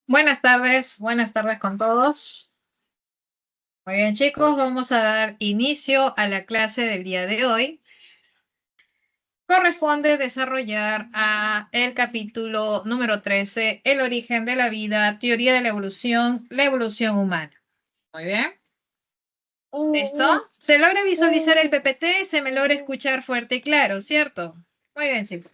Buenas tardes con todos. Muy bien, chicos, vamos a dar inicio a la clase del día de hoy. Corresponde desarrollar el capítulo número 13, el origen de la vida, teoría de la evolución humana. Muy bien. ¿Listo? ¿Se logra visualizar el PPT? ¿Se me logra escuchar fuerte y claro, cierto? Muy bien, chicos.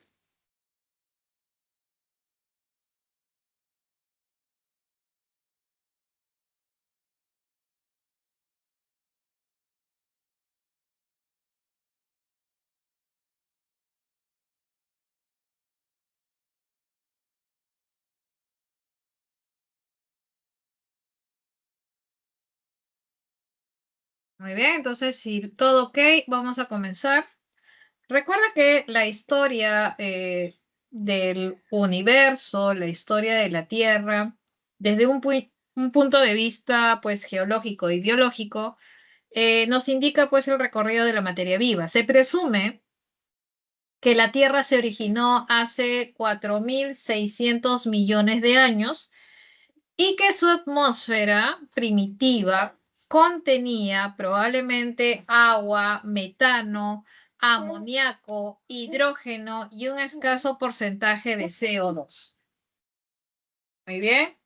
Muy bien, entonces, si todo ok, vamos a comenzar. Recuerda que la historia del universo, la historia de la Tierra, desde un punto de vista pues geológico y biológico, nos indica pues el recorrido de la materia viva. Se presume que la Tierra se originó hace 4.600 millones de años y que su atmósfera primitiva contenía probablemente agua, metano, amoníaco, hidrógeno y un escaso porcentaje de CO2. Muy bien.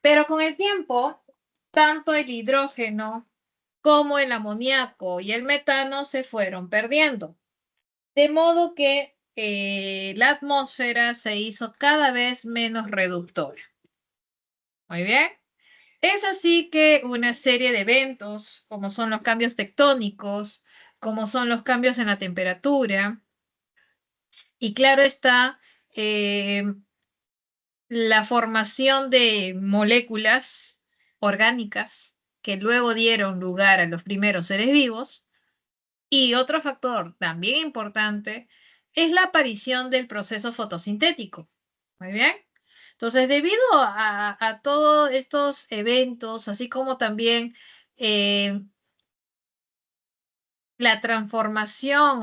Pero con el tiempo, tanto el hidrógeno como el amoníaco y el metano se fueron perdiendo. De modo que la atmósfera se hizo cada vez menos reductora. Muy bien. Es así que una serie de eventos, como son los cambios tectónicos, como son los cambios en la temperatura, y claro está, eh, la formación de moléculas orgánicas que luego dieron lugar a los primeros seres vivos, y otro factor también importante es la aparición del proceso fotosintético. Muy bien. Entonces, debido a todos estos eventos, así como también eh, la transformación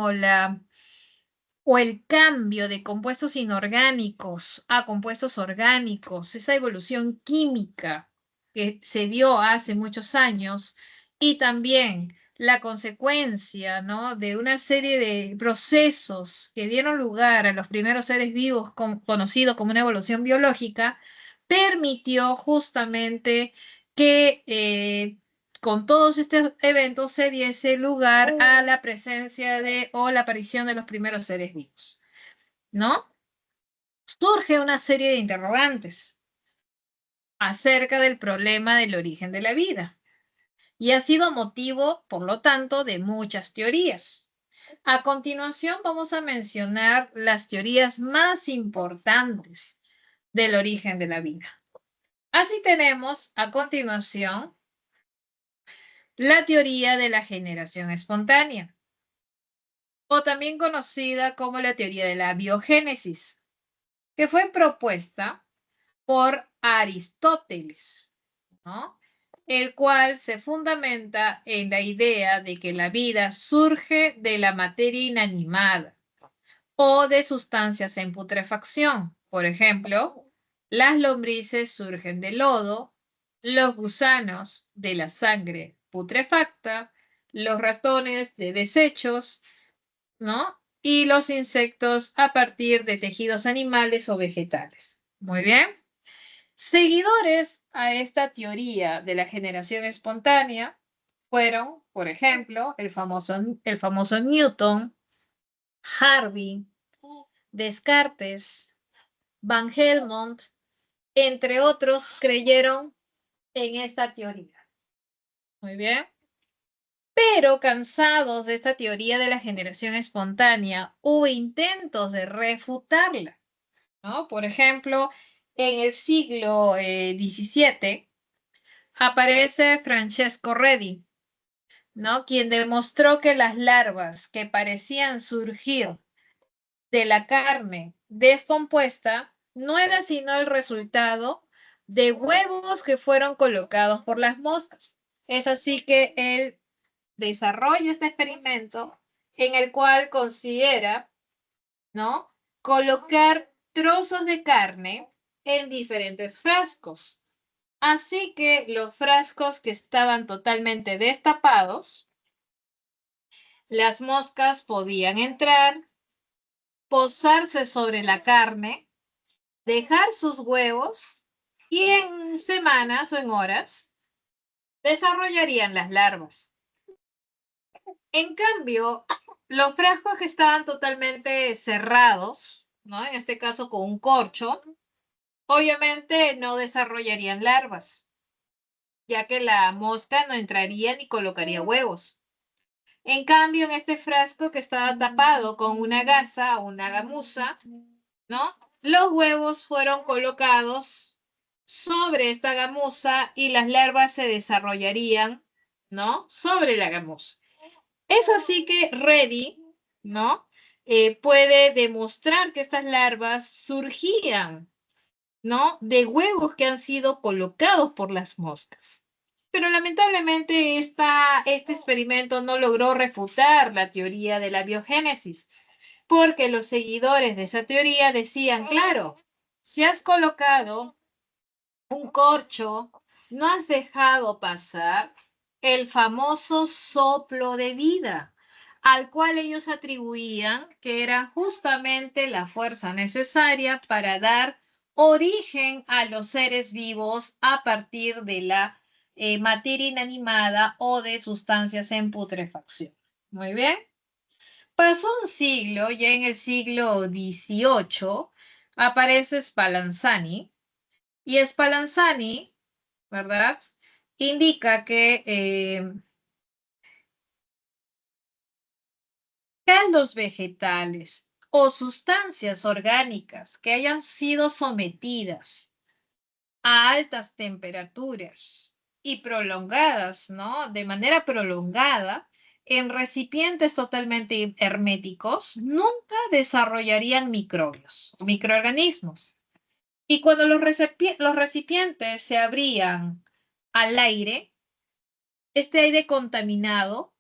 o el cambio de compuestos inorgánicos a compuestos orgánicos, esa evolución química que se dio hace muchos años y también la consecuencia, ¿no?, de una serie de procesos que dieron lugar a los primeros seres vivos conocidos como una evolución biológica, permitió justamente que con todos estos eventos se diese lugar a la presencia de o la aparición de los primeros seres vivos, ¿no? Surge una serie de interrogantes acerca del problema del origen de la vida y ha sido motivo, por lo tanto, de muchas teorías. A continuación vamos a mencionar las teorías más importantes del origen de la vida. Así tenemos a continuación la teoría de la generación espontánea, o también conocida como la teoría de la biogénesis, que fue propuesta por Aristóteles, ¿no?, el cual se fundamenta en la idea de que la vida surge de la materia inanimada o de sustancias en putrefacción. Por ejemplo, las lombrices surgen del lodo, los gusanos de la sangre putrefacta, los ratones de desechos, ¿no? Y los insectos a partir de tejidos animales o vegetales. Muy bien. Seguidores a esta teoría de la generación espontánea fueron, por ejemplo, el famoso Newton, Harvey, Descartes, Van Helmont, entre otros, creyeron en esta teoría. Muy bien. Pero cansados de esta teoría de la generación espontánea, hubo intentos de refutarla, ¿no? Por ejemplo, en el siglo XVII aparece Francesco Redi, ¿no?, quien demostró que las larvas que parecían surgir de la carne descompuesta no era sino el resultado de huevos que fueron colocados por las moscas. Es así que él desarrolla este experimento en el cual considera, ¿no?, colocar trozos de carne en diferentes frascos. Así que los frascos que estaban totalmente destapados, las moscas podían entrar, posarse sobre la carne, dejar sus huevos y en semanas o en horas desarrollarían las larvas. En cambio, los frascos que estaban totalmente cerrados, ¿no? En este caso con un corcho, obviamente no desarrollarían larvas, ya que la mosca no entraría ni colocaría huevos. En cambio, en este frasco que estaba tapado con una gasa o una gamuza, ¿no? Los huevos fueron colocados sobre esta gamuza y las larvas se desarrollarían, ¿no? Sobre la gamuza. Es así que Reddy, ¿no? Puede demostrar que estas larvas surgían, ¿no? De huevos que han sido colocados por las moscas. Pero lamentablemente este experimento no logró refutar la teoría de la biogénesis, porque los seguidores de esa teoría decían, claro, si has colocado un corcho, no has dejado pasar el famoso soplo de vida, al cual ellos atribuían que era justamente la fuerza necesaria para dar origen a los seres vivos a partir de la materia inanimada o de sustancias en putrefacción. Muy bien. Pasó un siglo, ya en el siglo XVIII aparece Spallanzani, y Spallanzani, ¿verdad? Indica que caldos vegetales o sustancias orgánicas que hayan sido sometidas a altas temperaturas y prolongadas, ¿no? De manera prolongada, en recipientes totalmente herméticos, nunca desarrollarían microbios, microorganismos. Y cuando los recipientes se abrían al aire, este aire contaminado,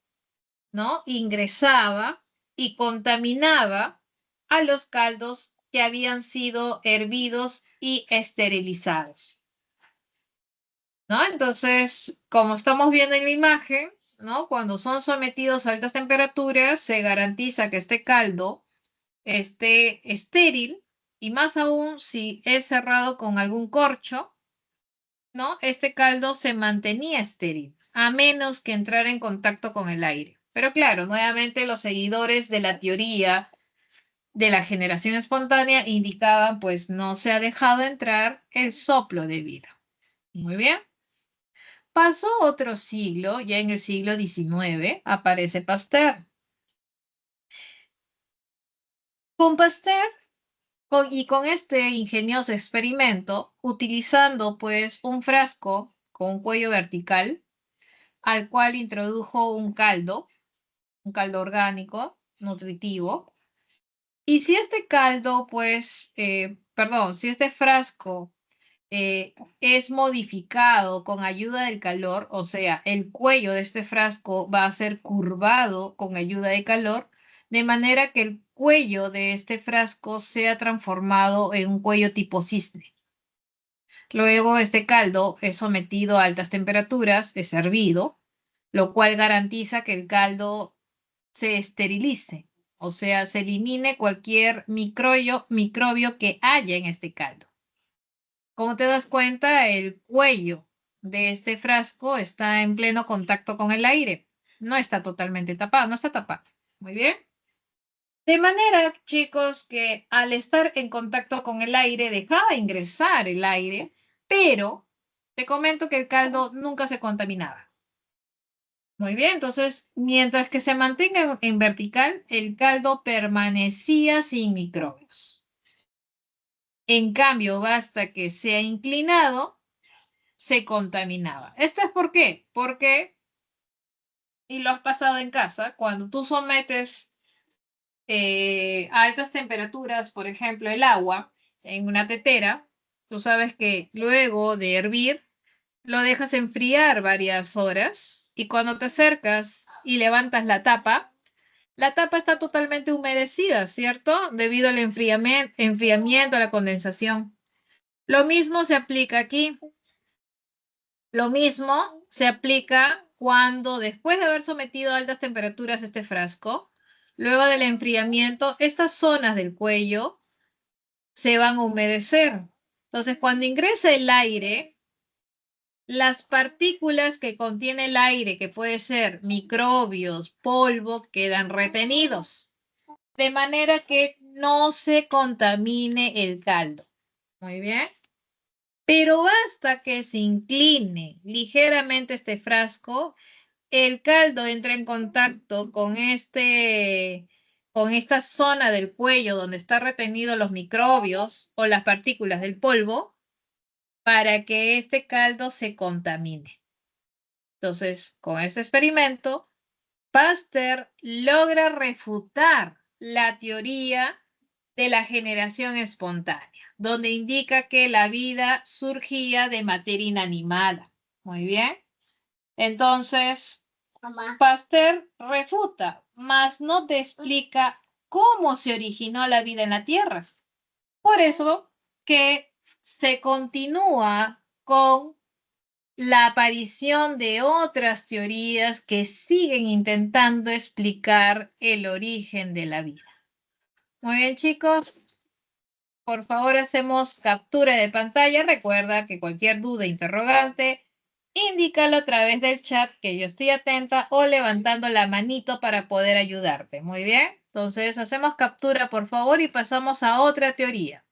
¿no? Ingresaba y contaminaba a los caldos que habían sido hervidos y esterilizados, ¿no? Entonces, como estamos viendo en la imagen, ¿no? Cuando son sometidos a altas temperaturas, se garantiza que este caldo esté estéril y más aún si es cerrado con algún corcho, ¿no? Este caldo se mantenía estéril, a menos que entrara en contacto con el aire. Pero claro, nuevamente los seguidores de la teoría de la generación espontánea indicaban, pues no se ha dejado entrar el soplo de vida. Muy bien. Pasó otro siglo, ya en el siglo XIX, aparece Pasteur. Con Pasteur y con este ingenioso experimento, utilizando pues un frasco con un cuello vertical, al cual introdujo un caldo orgánico, nutritivo. Y si este caldo, pues, perdón, si este frasco es modificado con ayuda del calor, o sea, el cuello de este frasco va a ser curvado con ayuda de calor, de manera que el cuello de este frasco sea transformado en un cuello tipo cisne. Luego, este caldo es sometido a altas temperaturas, es hervido, lo cual garantiza que el caldo se esterilice, o sea, se elimine cualquier microbio que haya en este caldo. Como te das cuenta, el cuello de este frasco está en pleno contacto con el aire. No está totalmente tapado, no está tapado. Muy bien. De manera, chicos, que al estar en contacto con el aire, dejaba ingresar el aire, pero te comento que el caldo nunca se contaminaba. Muy bien, entonces, mientras que se mantenga en vertical, el caldo permanecía sin microbios. En cambio, basta que sea inclinado, se contaminaba. ¿Esto es por qué? Porque, y lo has pasado en casa, cuando tú sometes a altas temperaturas, por ejemplo, el agua en una tetera, tú sabes que luego de hervir, lo dejas enfriar varias horas y cuando te acercas y levantas la tapa está totalmente humedecida, ¿cierto? Debido al enfriamiento, a la condensación. Lo mismo se aplica aquí. Lo mismo se aplica cuando después de haber sometido a altas temperaturas este frasco, luego del enfriamiento, estas zonas del cuello se van a humedecer. Entonces, cuando ingresa el aire, las partículas que contiene el aire, que puede ser microbios, polvo, quedan retenidos, de manera que no se contamine el caldo. Muy bien. Pero basta que se incline ligeramente este frasco, el caldo entra en contacto con esta zona del cuello donde están retenidos los microbios o las partículas del polvo para que este caldo se contamine. Entonces, con este experimento, Pasteur logra refutar la teoría de la generación espontánea, donde indica que la vida surgía de materia inanimada. Muy bien. Entonces, Pasteur refuta, mas no te explica cómo se originó la vida en la Tierra. Por eso que se continúa con la aparición de otras teorías que siguen intentando explicar el origen de la vida. Muy bien, chicos. Por favor, hacemos captura de pantalla. Recuerda que cualquier duda, interrogante, indícalo a través del chat, que yo estoy atenta, o levantando la manito para poder ayudarte. Muy bien. Entonces, hacemos captura, por favor, y pasamos a otra teoría.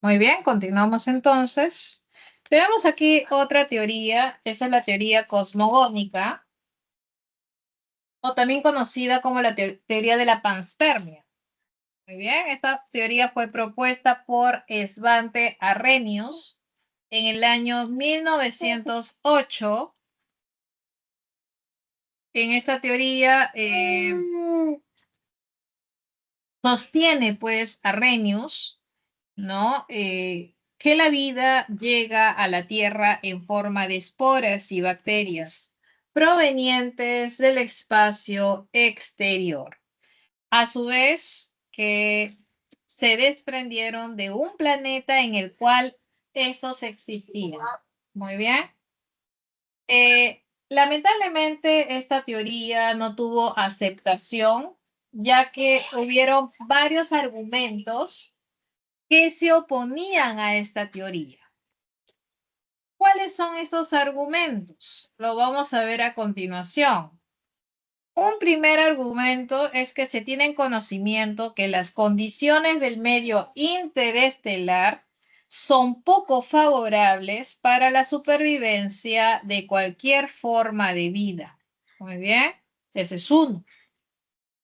Muy bien, continuamos entonces. Tenemos aquí otra teoría. Esta es la teoría cosmogónica, o también conocida como la teoría de la panspermia. Muy bien, esta teoría fue propuesta por Svante Arrhenius en el año 1908. En esta teoría sostiene, pues, Arrhenius, ¿no? Que la vida llega a la Tierra en forma de esporas y bacterias provenientes del espacio exterior. A su vez, que se desprendieron de un planeta en el cual estos existían. Muy bien. Lamentablemente, esta teoría no tuvo aceptación, ya que hubieron varios argumentos que se oponían a esta teoría. ¿Cuáles son esos argumentos? Lo vamos a ver a continuación. Un primer argumento es que se tiene en conocimiento que las condiciones del medio interestelar son poco favorables para la supervivencia de cualquier forma de vida. Muy bien, ese es uno.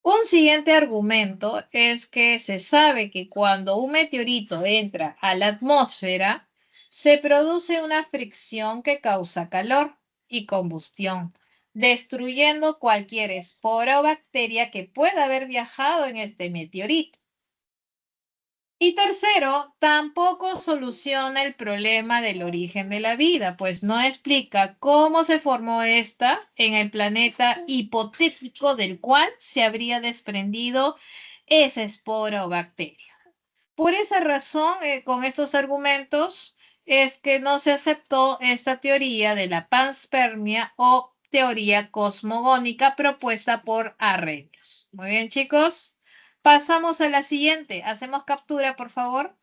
Un siguiente argumento es que se sabe que cuando un meteorito entra a la atmósfera, se produce una fricción que causa calor y combustión, destruyendo cualquier espora o bacteria que pueda haber viajado en este meteorito. Y tercero, tampoco soluciona el problema del origen de la vida, pues no explica cómo se formó esta en el planeta hipotético del cual se habría desprendido esa espora o bacteria. Por esa razón, con estos argumentos, es que no se aceptó esta teoría de la panspermia o teoría cosmogónica propuesta por Arrhenius. Muy bien, chicos. Pasamos a la siguiente. Hacemos captura, por favor.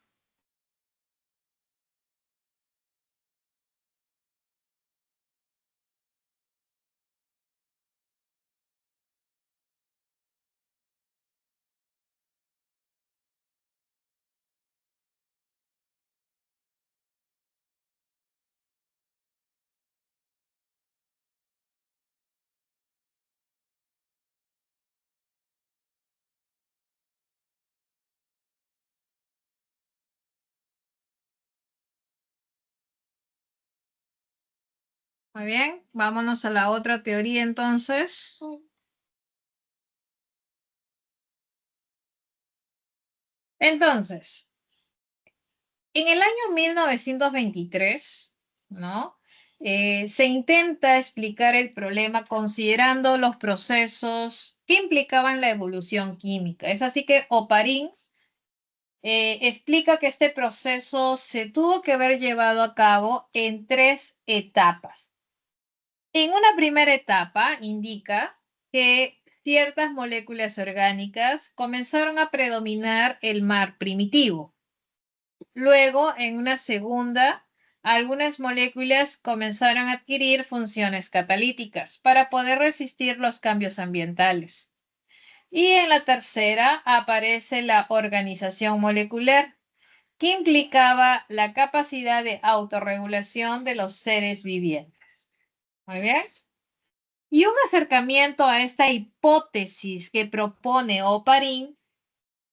Muy bien, vámonos a la otra teoría entonces. Entonces, en el año 1923, ¿no? Se intenta explicar el problema considerando los procesos que implicaban la evolución química. Es así que Oparin explica que este proceso se tuvo que haber llevado a cabo en tres etapas. En una primera etapa indica que ciertas moléculas orgánicas comenzaron a predominar el mar primitivo. Luego, en una segunda, algunas moléculas comenzaron a adquirir funciones catalíticas para poder resistir los cambios ambientales. Y en la tercera aparece la organización molecular, que implicaba la capacidad de autorregulación de los seres vivientes. Muy bien. Y un acercamiento a esta hipótesis que propone Oparin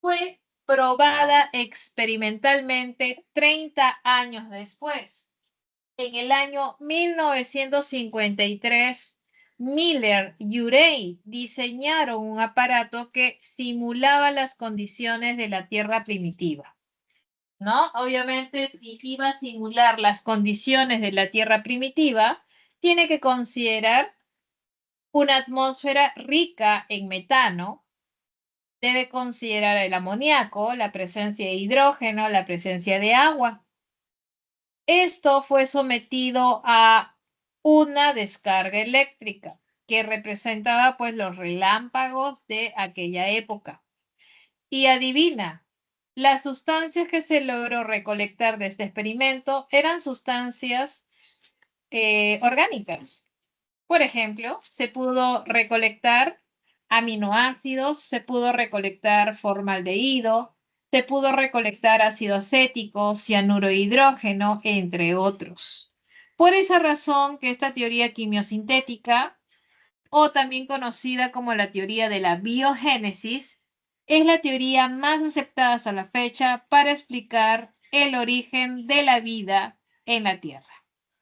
fue probada experimentalmente 30 años después. En el año 1953, Miller y Urey diseñaron un aparato que simulaba las condiciones de la Tierra primitiva, ¿no? Obviamente, si iba a simular las condiciones de la Tierra primitiva, tiene que considerar una atmósfera rica en metano, debe considerar el amoníaco, la presencia de hidrógeno, la presencia de agua. Esto fue sometido a una descarga eléctrica que representaba pues los relámpagos de aquella época. Y adivina, las sustancias que se logró recolectar de este experimento eran sustancias orgánicas. Por ejemplo, se pudo recolectar aminoácidos, se pudo recolectar formaldehído, se pudo recolectar ácido acético, cianuro de hidrógeno, entre otros. Por esa razón que esta teoría quimiosintética, o también conocida como la teoría de la biogénesis, es la teoría más aceptada hasta la fecha para explicar el origen de la vida en la Tierra.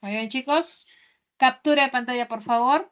Muy bien, chicos. Captura de pantalla, por favor.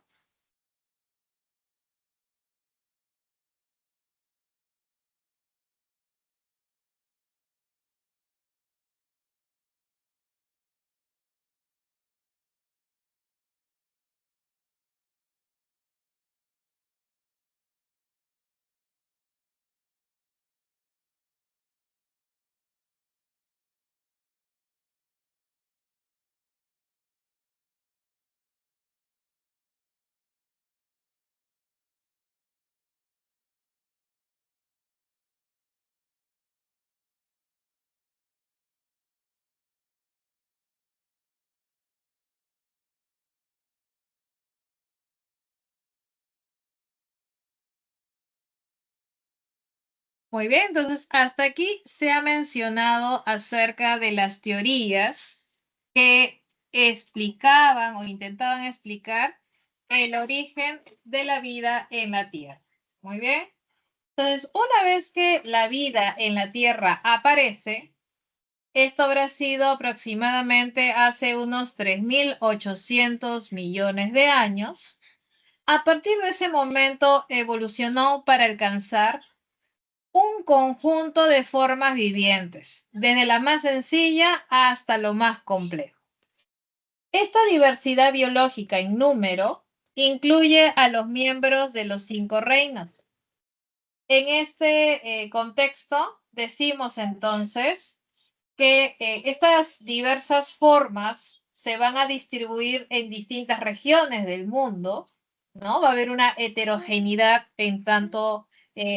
Muy bien, entonces hasta aquí se ha mencionado acerca de las teorías que explicaban o intentaban explicar el origen de la vida en la Tierra. Muy bien. Entonces, una vez que la vida en la Tierra aparece, esto habrá sido aproximadamente hace unos 3.800 millones de años. A partir de ese momento evolucionó para alcanzar un conjunto de formas vivientes, desde la más sencilla hasta lo más complejo. Esta diversidad biológica en número incluye a los miembros de los 5 reinos. En este contexto, decimos entonces que estas diversas formas se van a distribuir en distintas regiones del mundo, ¿no? Va a haber una heterogeneidad en tanto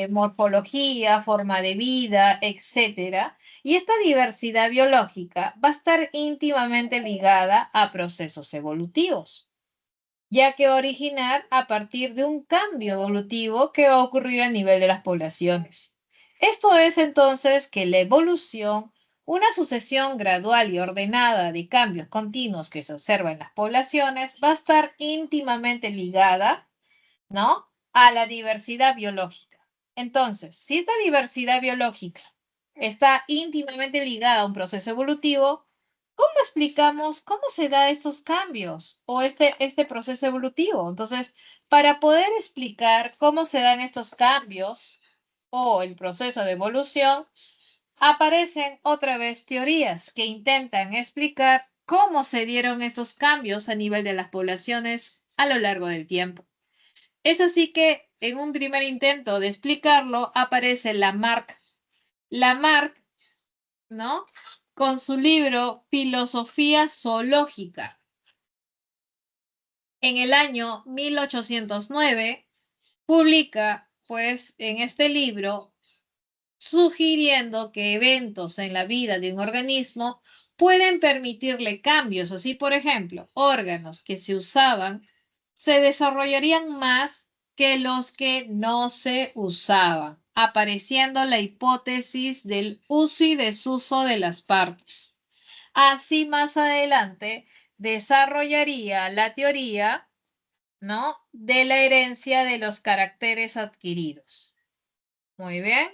morfología, forma de vida, etcétera. Y esta diversidad biológica va a estar íntimamente ligada a procesos evolutivos, ya que va a originar a partir de un cambio evolutivo que va a ocurrir a nivel de las poblaciones. Esto es entonces que la evolución, una sucesión gradual y ordenada de cambios continuos que se observa en las poblaciones, va a estar íntimamente ligada, ¿no?, a la diversidad biológica. Entonces, si esta diversidad biológica está íntimamente ligada a un proceso evolutivo, ¿cómo explicamos cómo se dan estos cambios o este proceso evolutivo? Entonces, para poder explicar cómo se dan estos cambios o el proceso de evolución, aparecen otra vez teorías que intentan explicar cómo se dieron estos cambios a nivel de las poblaciones a lo largo del tiempo. Es así que en un primer intento de explicarlo aparece Lamarck. Lamarck, ¿no?, con su libro Filosofía Zoológica. En el año 1809 publica, pues, en este libro, sugiriendo que eventos en la vida de un organismo pueden permitirle cambios. Así, por ejemplo, órganos que se usaban se desarrollarían más que los que no se usaban, apareciendo la hipótesis del uso y desuso de las partes. Así más adelante desarrollaría la teoría, ¿no?, de la herencia de los caracteres adquiridos. Muy bien.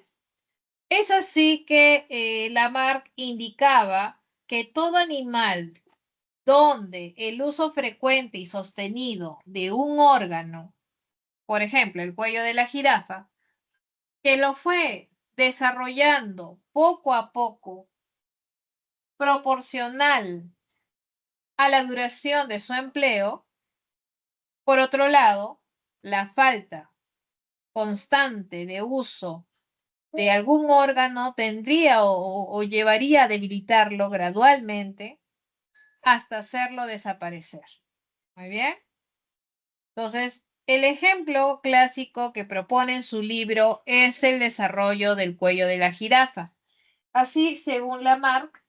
Es así que Lamarck indicaba que todo animal donde el uso frecuente y sostenido de un órgano, por ejemplo, el cuello de la jirafa, que lo fue desarrollando poco a poco, proporcional a la duración de su empleo. Por otro lado, la falta constante de uso de algún órgano tendría o llevaría a debilitarlo gradualmente hasta hacerlo desaparecer. Muy bien. Entonces, el ejemplo clásico que propone en su libro es el desarrollo del cuello de la jirafa. Así, según Lamarck,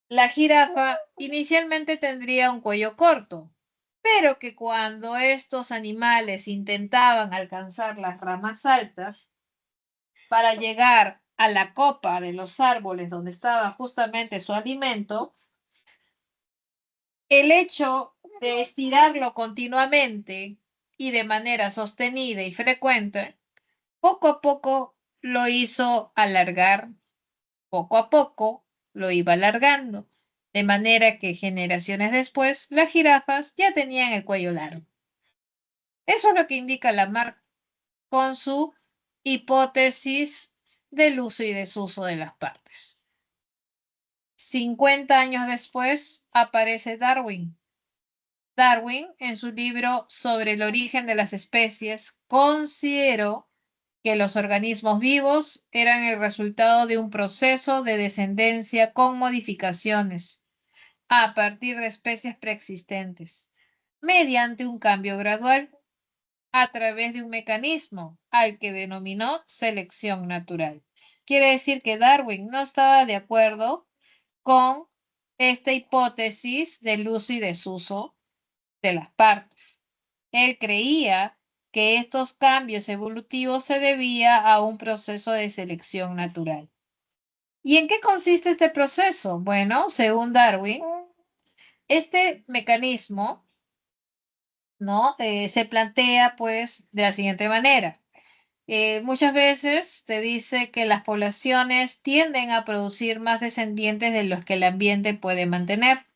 la jirafa inicialmente tendría un cuello corto, pero que cuando estos animales intentaban alcanzar las ramas altas para llegar a la copa de los árboles donde estaba justamente su alimento, el hecho de estirarlo continuamente y de manera sostenida y frecuente, poco a poco lo hizo alargar, poco a poco lo iba alargando, de manera que generaciones después las jirafas ya tenían el cuello largo. Eso es lo que indica Lamarck con su hipótesis del uso y desuso de las partes. 50 años después aparece Darwin. Darwin, en su libro Sobre el origen de las especies, consideró que los organismos vivos eran el resultado de un proceso de descendencia con modificaciones a partir de especies preexistentes, mediante un cambio gradual a través de un mecanismo al que denominó selección natural. Quiere decir que Darwin no estaba de acuerdo con esta hipótesis del uso y desuso de las partes. Él creía que estos cambios evolutivos se debía a un proceso de selección natural. ¿Y en qué consiste este proceso? Bueno, según Darwin, este mecanismo, ¿no?, se plantea pues de la siguiente manera. Muchas veces te dice que las poblaciones tienden a producir más descendientes de los que el ambiente puede mantener,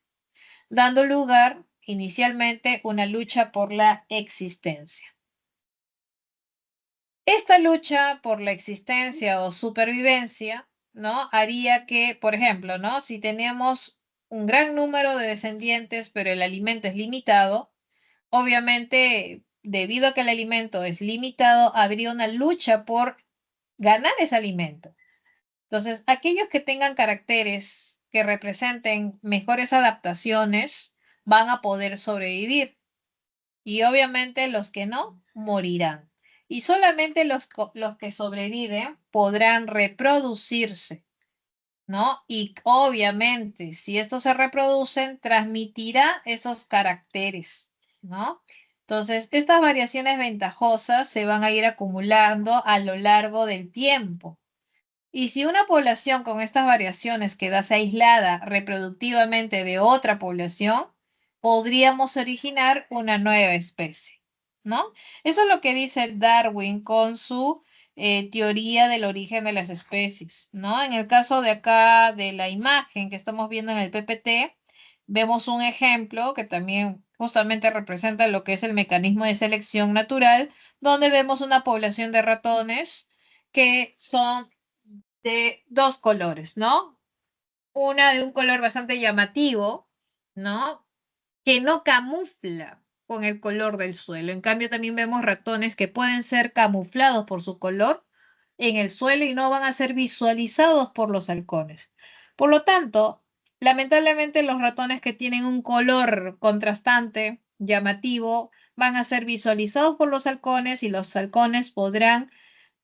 dando lugar inicialmente una lucha por la existencia. Esta lucha por la existencia o supervivencia, ¿no? Haría que, por ejemplo, ¿no? Si tenemos un gran número de descendientes, pero el alimento es limitado, obviamente, debido a que el alimento es limitado, habría una lucha por ganar ese alimento. Entonces, aquellos que tengan caracteres que representen mejores adaptaciones van a poder sobrevivir y obviamente los que no morirán. Y solamente los que sobreviven podrán reproducirse, ¿no? Y obviamente, si estos se reproducen, transmitirá esos caracteres, ¿no? Entonces, estas variaciones ventajosas se van a ir acumulando a lo largo del tiempo. Y si una población con estas variaciones quedase aislada reproductivamente de otra población, podríamos originar una nueva especie, ¿no? Eso es lo que dice Darwin con su teoría del origen de las especies, ¿no? En el caso de acá de la imagen que estamos viendo en el PPT, vemos un ejemplo que también justamente representa lo que es el mecanismo de selección natural, donde vemos una población de ratones que son de dos colores, ¿no? Una de un color bastante llamativo, ¿no? Que no camufla con el color del suelo. En cambio, también vemos ratones que pueden ser camuflados por su color en el suelo y no van a ser visualizados por los halcones. Por lo tanto, lamentablemente los ratones que tienen un color contrastante, llamativo, van a ser visualizados por los halcones y los halcones podrán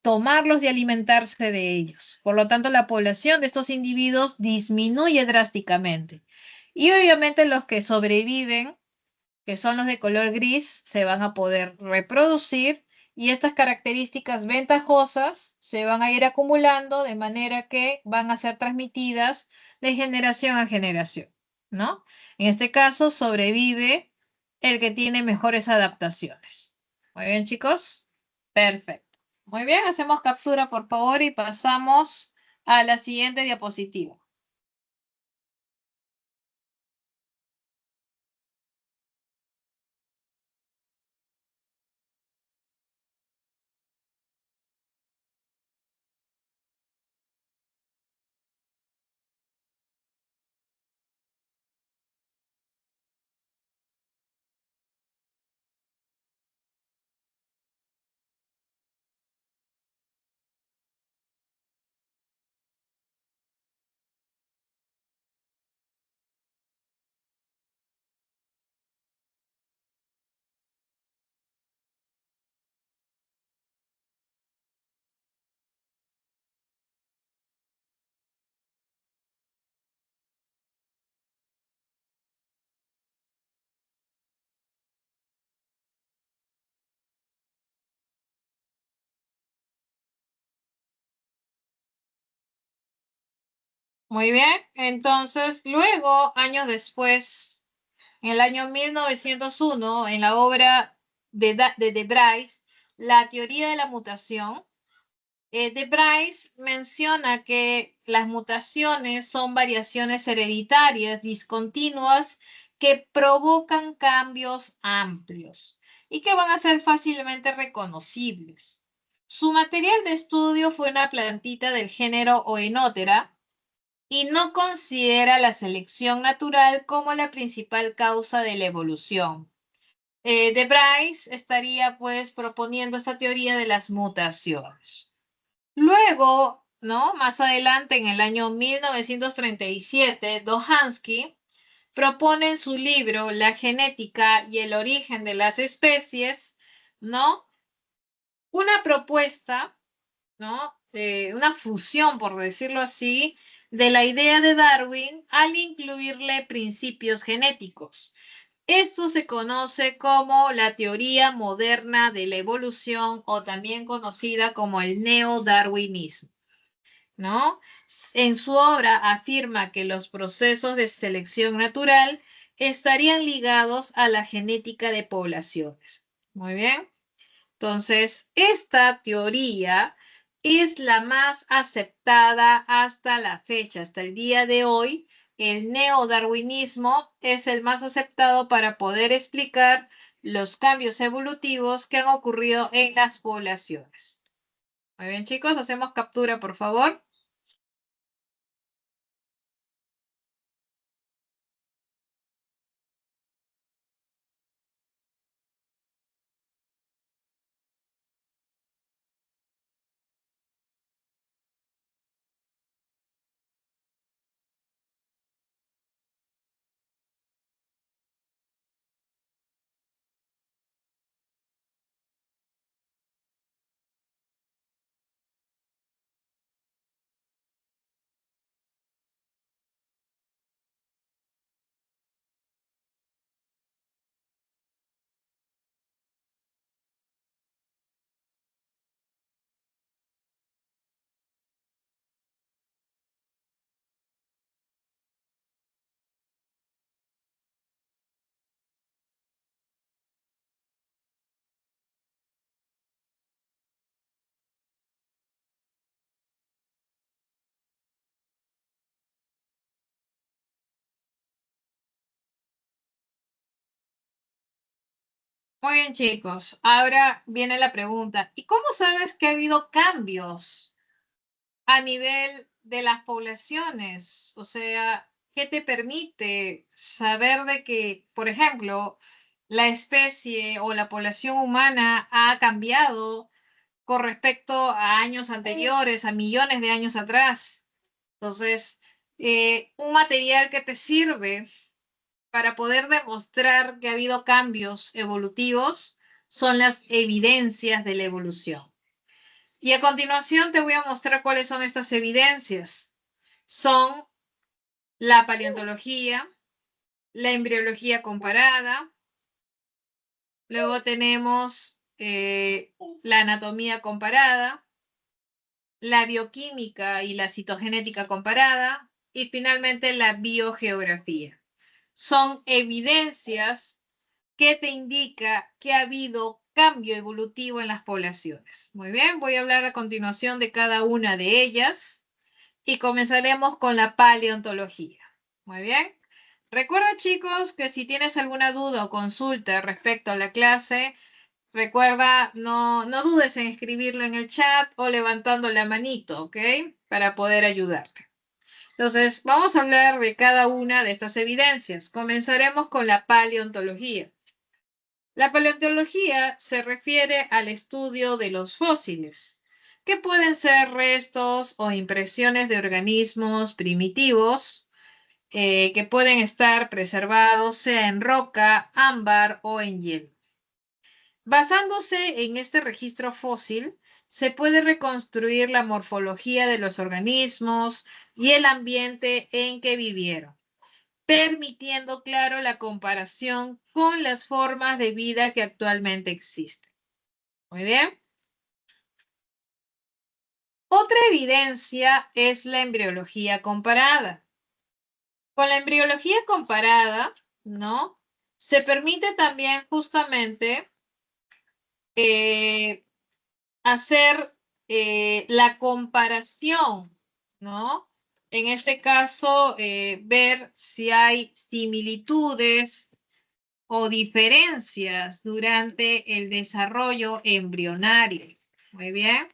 tomarlos y alimentarse de ellos. Por lo tanto, la población de estos individuos disminuye drásticamente. Y obviamente los que sobreviven, que son los de color gris, se van a poder reproducir y estas características ventajosas se van a ir acumulando de manera que van a ser transmitidas de generación a generación, ¿no? En este caso, sobrevive el que tiene mejores adaptaciones. Muy bien, chicos. Perfecto. Muy bien, hacemos captura, por favor, y pasamos a la siguiente diapositiva. Muy bien, entonces luego, años después, en el año 1901, en la obra de Bryce, La teoría de la mutación, de Bryce menciona que las mutaciones son variaciones hereditarias discontinuas que provocan cambios amplios y que van a ser fácilmente reconocibles. Su material de estudio fue una plantita del género Oenotera y no considera la selección natural como la principal causa de la evolución. De Bryce estaría pues proponiendo esta teoría de las mutaciones. Luego, ¿no? Más adelante, en el año 1937, Dohansky propone en su libro La genética y el origen de las especies, ¿no? Una propuesta, ¿no? Una fusión, por decirlo así, de la idea de Darwin al incluirle principios genéticos. Esto se conoce como la teoría moderna de la evolución o también conocida como el neodarwinismo, ¿no? En su obra afirma que los procesos de selección natural estarían ligados a la genética de poblaciones. Muy bien. Entonces, esta teoría es la más aceptada hasta la fecha, hasta el día de hoy. El neodarwinismo es el más aceptado para poder explicar los cambios evolutivos que han ocurrido en las poblaciones. Muy bien, chicos, hacemos captura, por favor. Muy bien, chicos. Ahora viene la pregunta. ¿Y cómo sabes que ha habido cambios a nivel de las poblaciones? O sea, ¿qué te permite saber de que, por ejemplo, la especie o la población humana ha cambiado con respecto a años anteriores, a millones de años atrás? Entonces, un material que te sirve para poder demostrar que ha habido cambios evolutivos son las evidencias de la evolución. Y a continuación te voy a mostrar cuáles son estas evidencias. Son la paleontología, la embriología comparada, luego tenemos la anatomía comparada, la bioquímica y la citogenética comparada, y finalmente la biogeografía. Son evidencias que te indica que ha habido cambio evolutivo en las poblaciones. Muy bien, voy a hablar a continuación de cada una de ellas y comenzaremos con la paleontología. Muy bien. Recuerda, chicos, que si tienes alguna duda o consulta respecto a la clase, recuerda, no dudes en escribirlo en el chat o levantando la manito, ¿ok? Para poder ayudarte. Entonces, vamos a hablar de cada una de estas evidencias. Comenzaremos con la paleontología. La paleontología se refiere al estudio de los fósiles, que pueden ser restos o impresiones de organismos primitivos que pueden estar preservados sea en roca, ámbar o en hielo. Basándose en este registro fósil, se puede reconstruir la morfología de los organismos y el ambiente en que vivieron, permitiendo, claro, la comparación con las formas de vida que actualmente existen. Muy bien. Otra evidencia es la embriología comparada. Con la embriología comparada, ¿no? Se permite también justamente hacer la comparación, ¿no? En este caso, ver si hay similitudes o diferencias durante el desarrollo embrionario. Muy bien.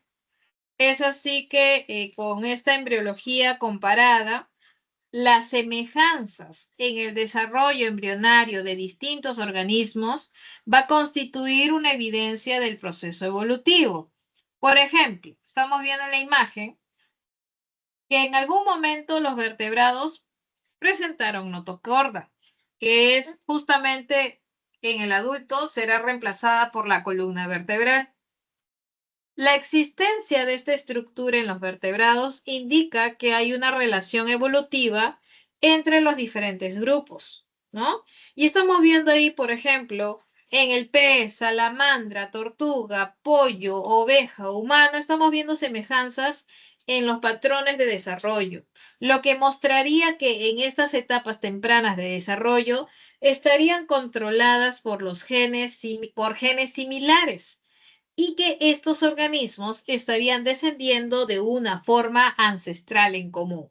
Es así que con esta embriología comparada, las semejanzas en el desarrollo embrionario de distintos organismos va a constituir una evidencia del proceso evolutivo. Por ejemplo, estamos viendo en la imagen que en algún momento los vertebrados presentaron notocorda, que es justamente en el adulto será reemplazada por la columna vertebral. La existencia de esta estructura en los vertebrados indica que hay una relación evolutiva entre los diferentes grupos, ¿no? Y estamos viendo ahí, por ejemplo, en el pez, salamandra, tortuga, pollo, oveja, humano, estamos viendo semejanzas en los patrones de desarrollo, lo que mostraría que en estas etapas tempranas de desarrollo estarían controladas por los genes, por genes similares y que estos organismos estarían descendiendo de una forma ancestral en común.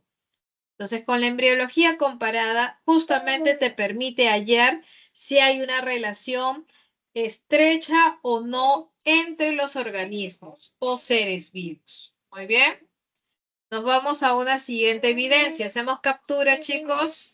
Entonces, con la embriología comparada, justamente te permite hallar si hay una relación estrecha o no entre los organismos o seres vivos. Muy bien. Nos vamos a una siguiente evidencia. Hacemos captura, chicos.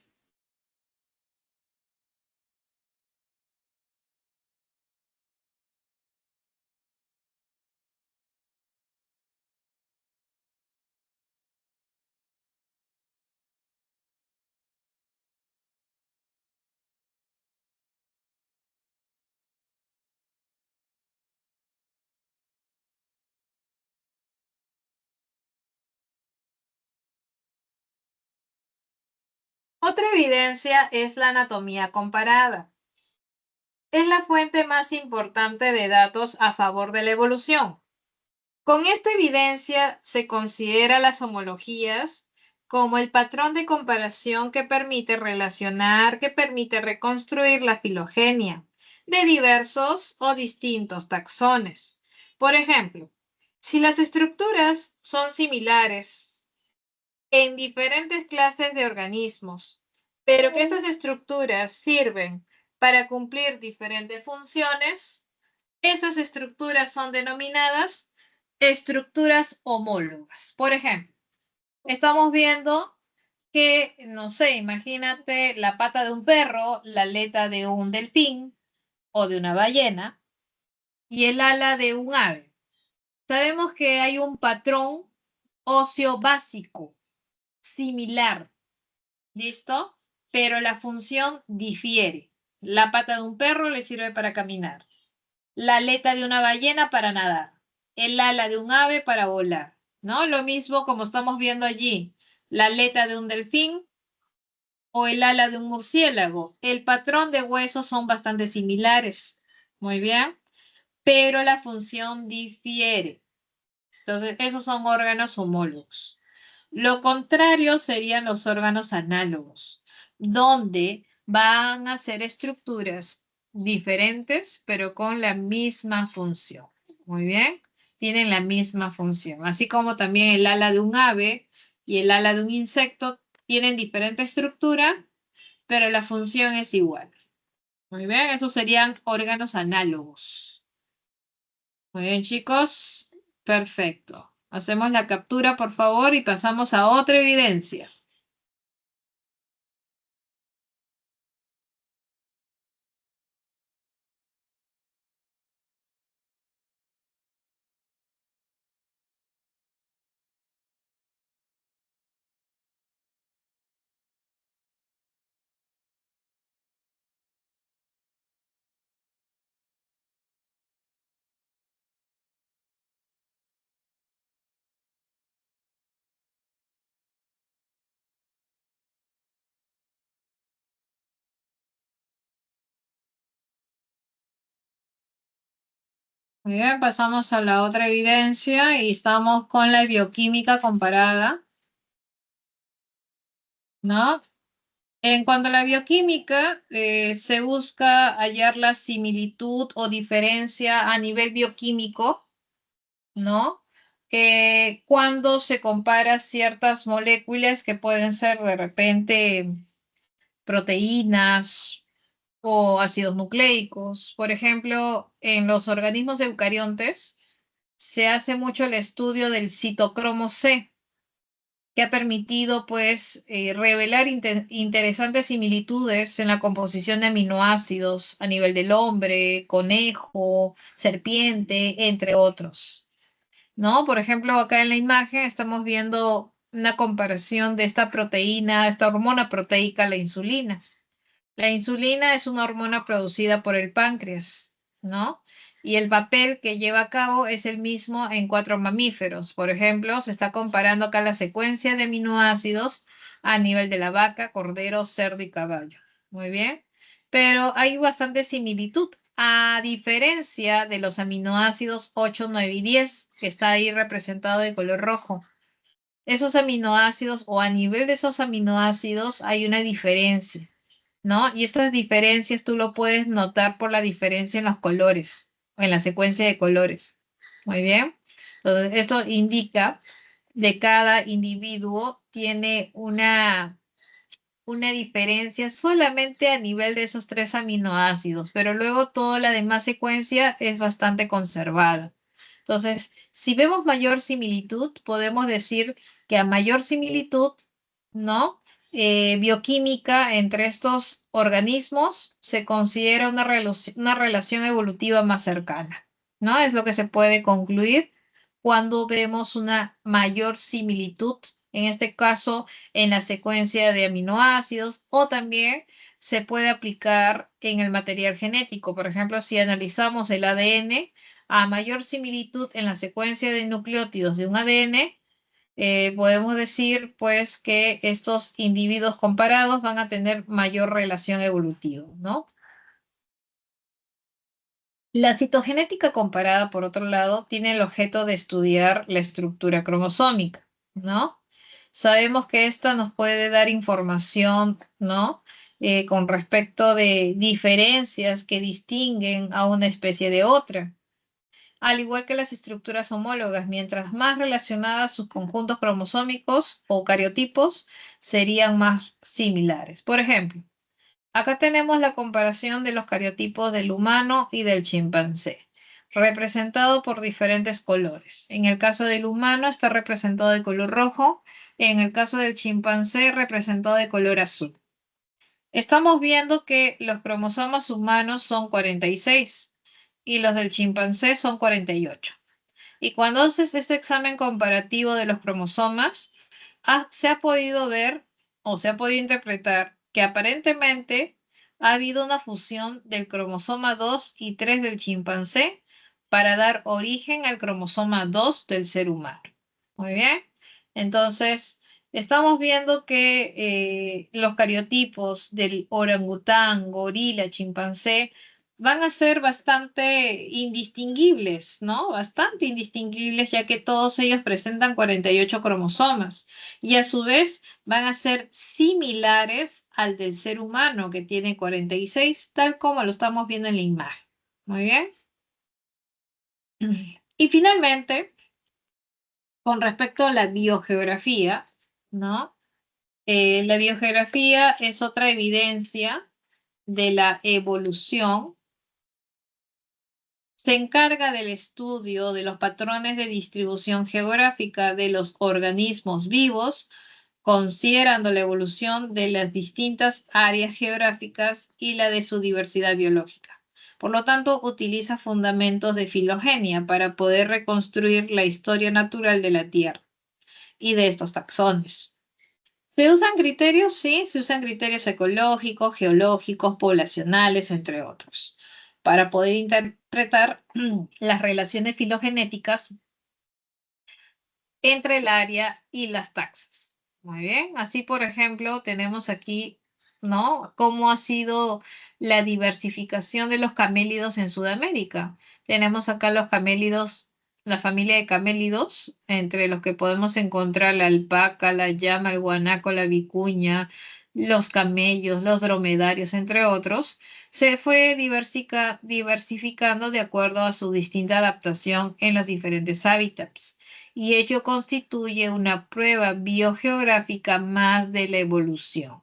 Otra evidencia es la anatomía comparada. Es la fuente más importante de datos a favor de la evolución. Con esta evidencia se considera las homologías como el patrón de comparación que permite relacionar, que permite reconstruir la filogenia de diversos o distintos taxones. Por ejemplo, si las estructuras son similares en diferentes clases de organismos, pero que estas estructuras sirven para cumplir diferentes funciones, esas estructuras son denominadas estructuras homólogas. Por ejemplo, estamos viendo que, no sé, imagínate la pata de un perro, la aleta de un delfín o de una ballena y el ala de un ave. Sabemos que hay un patrón óseo básico, similar, ¿listo? Pero la función difiere. La pata de un perro le sirve para caminar, la aleta de una ballena para nadar, el ala de un ave para volar, ¿no? Lo mismo como estamos viendo allí, la aleta de un delfín o el ala de un murciélago. El patrón de huesos son bastante similares, muy bien, pero la función difiere. Entonces, esos son órganos homólogos. Lo contrario serían los órganos análogos, donde van a ser estructuras diferentes, pero con la misma función. Muy bien, tienen la misma función. Así como también el ala de un ave y el ala de un insecto tienen diferente estructura, pero la función es igual. Muy bien, esos serían órganos análogos. Muy bien, chicos. Perfecto. Hacemos la captura, por favor, y pasamos a otra evidencia. Muy bien, pasamos a la otra evidencia y estamos con la bioquímica comparada, ¿no? En cuanto a la bioquímica, se busca hallar la similitud o diferencia a nivel bioquímico, ¿no? Cuando se compara ciertas moléculas que pueden ser de repente proteínas o ácidos nucleicos. Por ejemplo, en los organismos eucariontes se hace mucho el estudio del citocromo C, que ha permitido pues revelar interesantes similitudes en la composición de aminoácidos a nivel del hombre, conejo, serpiente, entre otros, ¿no? Por ejemplo, acá en la imagen estamos viendo una comparación de esta proteína, esta hormona proteica, la insulina. La insulina es una hormona producida por el páncreas, ¿no? Y el papel que lleva a cabo es el mismo en 4 mamíferos. Por ejemplo, se está comparando acá la secuencia de aminoácidos a nivel de la vaca, cordero, cerdo y caballo. Muy bien. Pero hay bastante similitud, a diferencia de los aminoácidos 8, 9 y 10, que está ahí representado de color rojo. Esos aminoácidos o a nivel de esos aminoácidos hay una diferencia, ¿no? Y estas diferencias tú lo puedes notar por la diferencia en los colores, o en la secuencia de colores. Muy bien. Entonces, esto indica de cada individuo tiene una diferencia solamente a nivel de esos tres aminoácidos, pero luego toda la demás secuencia es bastante conservada. Entonces, si vemos mayor similitud, podemos decir que a mayor similitud, ¿no? Bioquímica entre estos organismos se considera una relación evolutiva más cercana, ¿no? Es lo que se puede concluir cuando vemos una mayor similitud, en este caso en la secuencia de aminoácidos, o también se puede aplicar en el material genético. Por ejemplo, si analizamos el ADN, a mayor similitud en la secuencia de nucleótidos de un ADN, podemos decir pues que estos individuos comparados van a tener mayor relación evolutiva, ¿no? La citogenética comparada, por otro lado, tiene el objeto de estudiar la estructura cromosómica, ¿no? Sabemos que esta nos puede dar información, ¿no? Con respecto de diferencias que distinguen a una especie de otra. Al igual que las estructuras homólogas, mientras más relacionadas sus conjuntos cromosómicos o cariotipos, serían más similares. Por ejemplo, acá tenemos la comparación de los cariotipos del humano y del chimpancé, representado por diferentes colores. En el caso del humano está representado de color rojo, en el caso del chimpancé representado de color azul. Estamos viendo que los cromosomas humanos son 46 y los del chimpancé son 48. Y cuando haces este examen comparativo de los cromosomas, se ha podido ver o se ha podido interpretar que aparentemente ha habido una fusión del cromosoma 2 y 3 del chimpancé para dar origen al cromosoma 2 del ser humano. Muy bien. Entonces, estamos viendo que los cariotipos del orangután, gorila, chimpancé, van a ser bastante indistinguibles, ¿no? Bastante indistinguibles, ya que todos ellos presentan 48 cromosomas y a su vez van a ser similares al del ser humano, que tiene 46, tal como lo estamos viendo en la imagen. Muy bien. Y finalmente, con respecto a la biogeografía, ¿no? La biogeografía es otra evidencia de la evolución. Se encarga del estudio de los patrones de distribución geográfica de los organismos vivos, considerando la evolución de las distintas áreas geográficas y la de su diversidad biológica. Por lo tanto, utiliza fundamentos de filogenia para poder reconstruir la historia natural de la Tierra y de estos taxones. ¿Se usan criterios? Sí, se usan criterios ecológicos, geológicos, poblacionales, entre otros, para poder interpretar las relaciones filogenéticas entre el área y las taxas. Muy bien, así por ejemplo tenemos aquí, ¿no? Cómo ha sido la diversificación de los camélidos en Sudamérica. Tenemos acá los camélidos, la familia de camélidos, entre los que podemos encontrar la alpaca, la llama, el guanaco, la vicuña, los camellos, los dromedarios, entre otros, se fue diversificando de acuerdo a su distinta adaptación en los diferentes hábitats y ello constituye una prueba biogeográfica más de la evolución.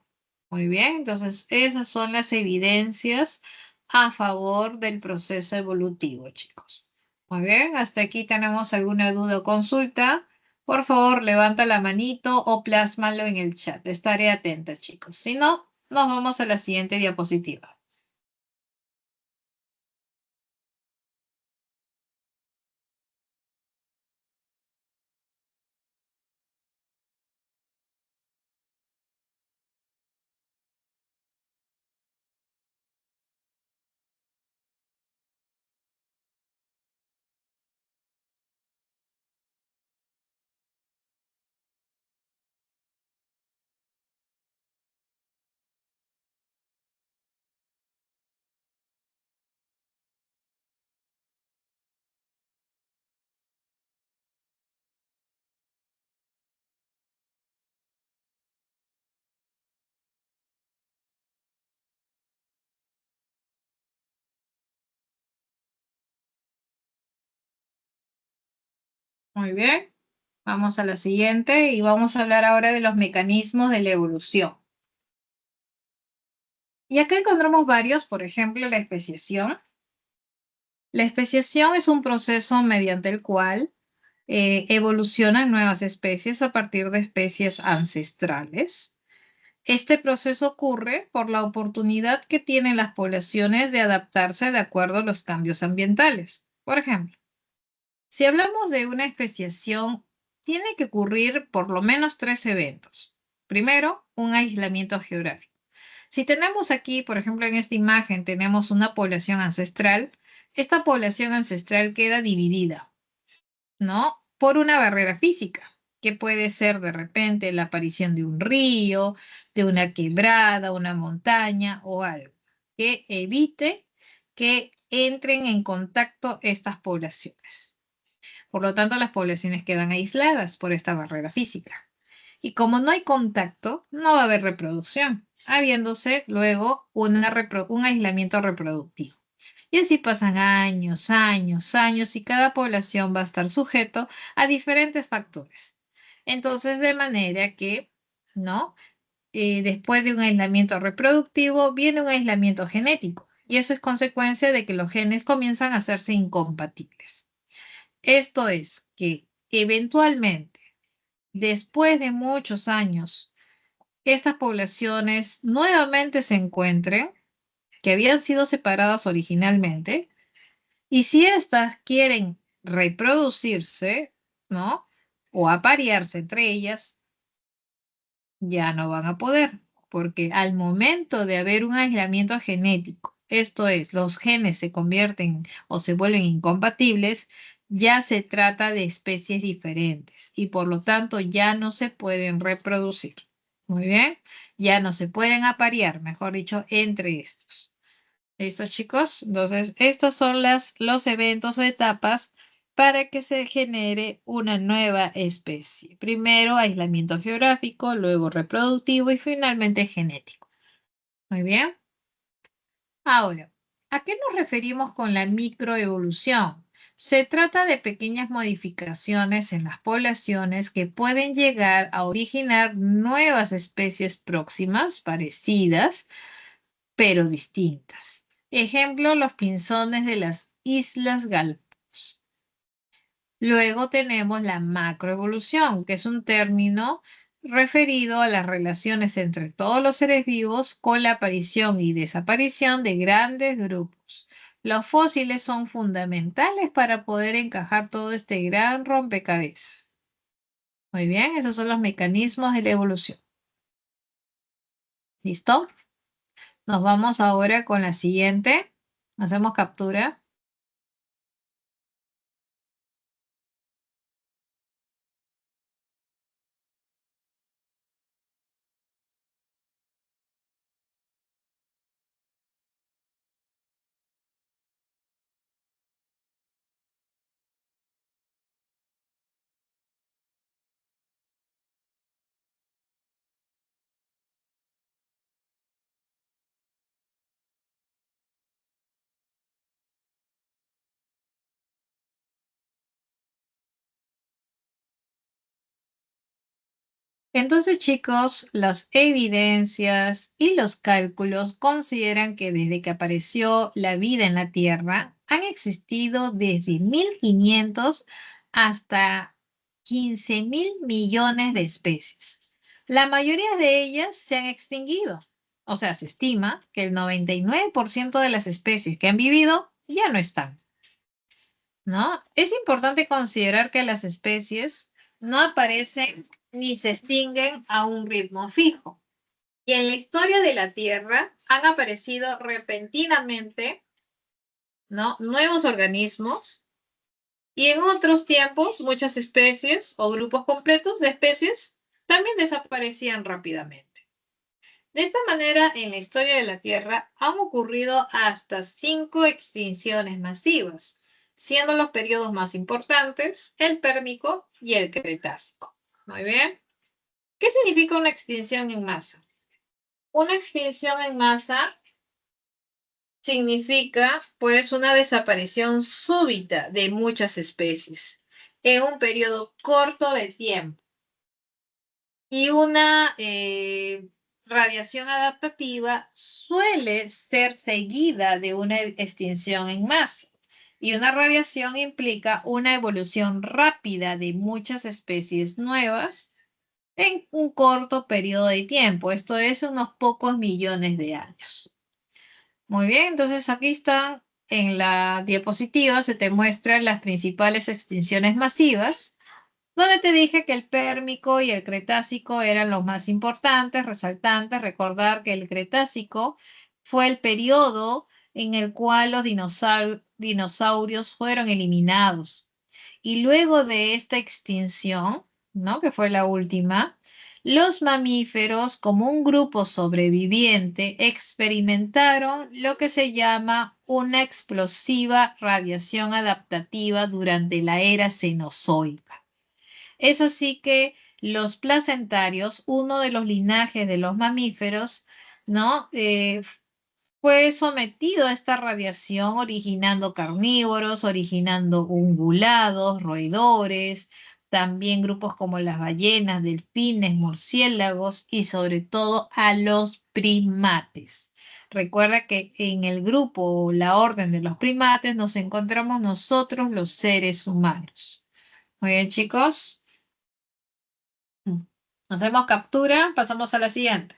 Muy bien, entonces esas son las evidencias a favor del proceso evolutivo, chicos. Muy bien, hasta aquí tenemos alguna duda o consulta. Por favor, levanta la manito o plásmalo en el chat. Estaré atenta, chicos. Si no, nos vamos a la siguiente diapositiva. Muy bien. Vamos a la siguiente y vamos a hablar ahora de los mecanismos de la evolución. Y acá encontramos varios, por ejemplo, la especiación. La especiación es un proceso mediante el cual evolucionan nuevas especies a partir de especies ancestrales. Este proceso ocurre por la oportunidad que tienen las poblaciones de adaptarse de acuerdo a los cambios ambientales. Por ejemplo, si hablamos de una especiación, tiene que ocurrir por lo menos tres eventos. Primero, un aislamiento geográfico. Si tenemos aquí, por ejemplo, en esta imagen, tenemos una población ancestral, esta población ancestral queda dividida, ¿no? Por una barrera física, que puede ser de repente la aparición de un río, de una quebrada, una montaña o algo, que evite que entren en contacto estas poblaciones. Por lo tanto, las poblaciones quedan aisladas por esta barrera física. Y como no hay contacto, no va a haber reproducción, habiéndose luego un aislamiento reproductivo. Y así pasan años, años, años y cada población va a estar sujeto a diferentes factores. Entonces, de manera que, ¿no? Después de un aislamiento reproductivo viene un aislamiento genético y eso es consecuencia de que los genes comienzan a hacerse incompatibles. Esto es que eventualmente, después de muchos años, estas poblaciones nuevamente se encuentren, que habían sido separadas originalmente, y si éstas quieren reproducirse, ¿no? O aparearse entre ellas, ya no van a poder, porque al momento de haber un aislamiento genético, esto es, los genes se convierten o se vuelven incompatibles, ya se trata de especies diferentes y por lo tanto ya no se pueden reproducir. Muy bien, ya no se pueden aparear, mejor dicho, entre estos. ¿Listo, chicos? Entonces, estos son los eventos o etapas para que se genere una nueva especie. Primero, aislamiento geográfico, luego reproductivo y finalmente genético. Muy bien. Ahora, ¿a qué nos referimos con la microevolución? Se trata de pequeñas modificaciones en las poblaciones que pueden llegar a originar nuevas especies próximas, parecidas, pero distintas. Ejemplo, los pinzones de las Islas Galápagos. Luego tenemos la macroevolución, que es un término referido a las relaciones entre todos los seres vivos con la aparición y desaparición de grandes grupos. Los fósiles son fundamentales para poder encajar todo este gran rompecabezas. Muy bien, esos son los mecanismos de la evolución. ¿Listo? Nos vamos ahora con la siguiente. Hacemos captura. Entonces, chicos, las evidencias y los cálculos consideran que desde que apareció la vida en la Tierra, han existido desde 1500 hasta 15.000 millones de especies. La mayoría de ellas se han extinguido. O sea, se estima que el 99% de las especies que han vivido ya no están. ¿No? Es importante considerar que las especies no aparecen ni se extinguen a un ritmo fijo. Y en la historia de la Tierra han aparecido repentinamente, ¿no? Nuevos organismos y en otros tiempos muchas especies o grupos completos de especies también desaparecían rápidamente. De esta manera, en la historia de la Tierra han ocurrido hasta 5 extinciones masivas, siendo los periodos más importantes el Pérmico y el Cretácico. Muy bien. ¿Qué significa una extinción en masa? Una extinción en masa significa, pues, una desaparición súbita de muchas especies. en un periodo corto de tiempo. Y una radiación adaptativa suele ser seguida de una extinción en masa. Y una radiación implica una evolución rápida de muchas especies nuevas en un corto periodo de tiempo. Esto es unos pocos millones de años. Muy bien, entonces aquí están en la diapositiva, se te muestran las principales extinciones masivas donde te dije que el Pérmico y el Cretácico eran los más importantes, resaltantes. Recordar que el Cretácico fue el periodo en el cual los dinosaurios fueron eliminados. Y luego de esta extinción, ¿no? Que fue la última, los mamíferos, como un grupo sobreviviente, experimentaron lo que se llama una explosiva radiación adaptativa durante la era cenozoica. Es así que los placentarios, uno de los linajes de los mamíferos, ¿no? Fue sometido a esta radiación originando carnívoros, originando ungulados, roedores, también grupos como las ballenas, delfines, murciélagos y sobre todo a los primates. Recuerda que en el grupo o la orden de los primates nos encontramos nosotros los seres humanos. Muy bien, chicos. Hacemos captura, pasamos a la siguiente.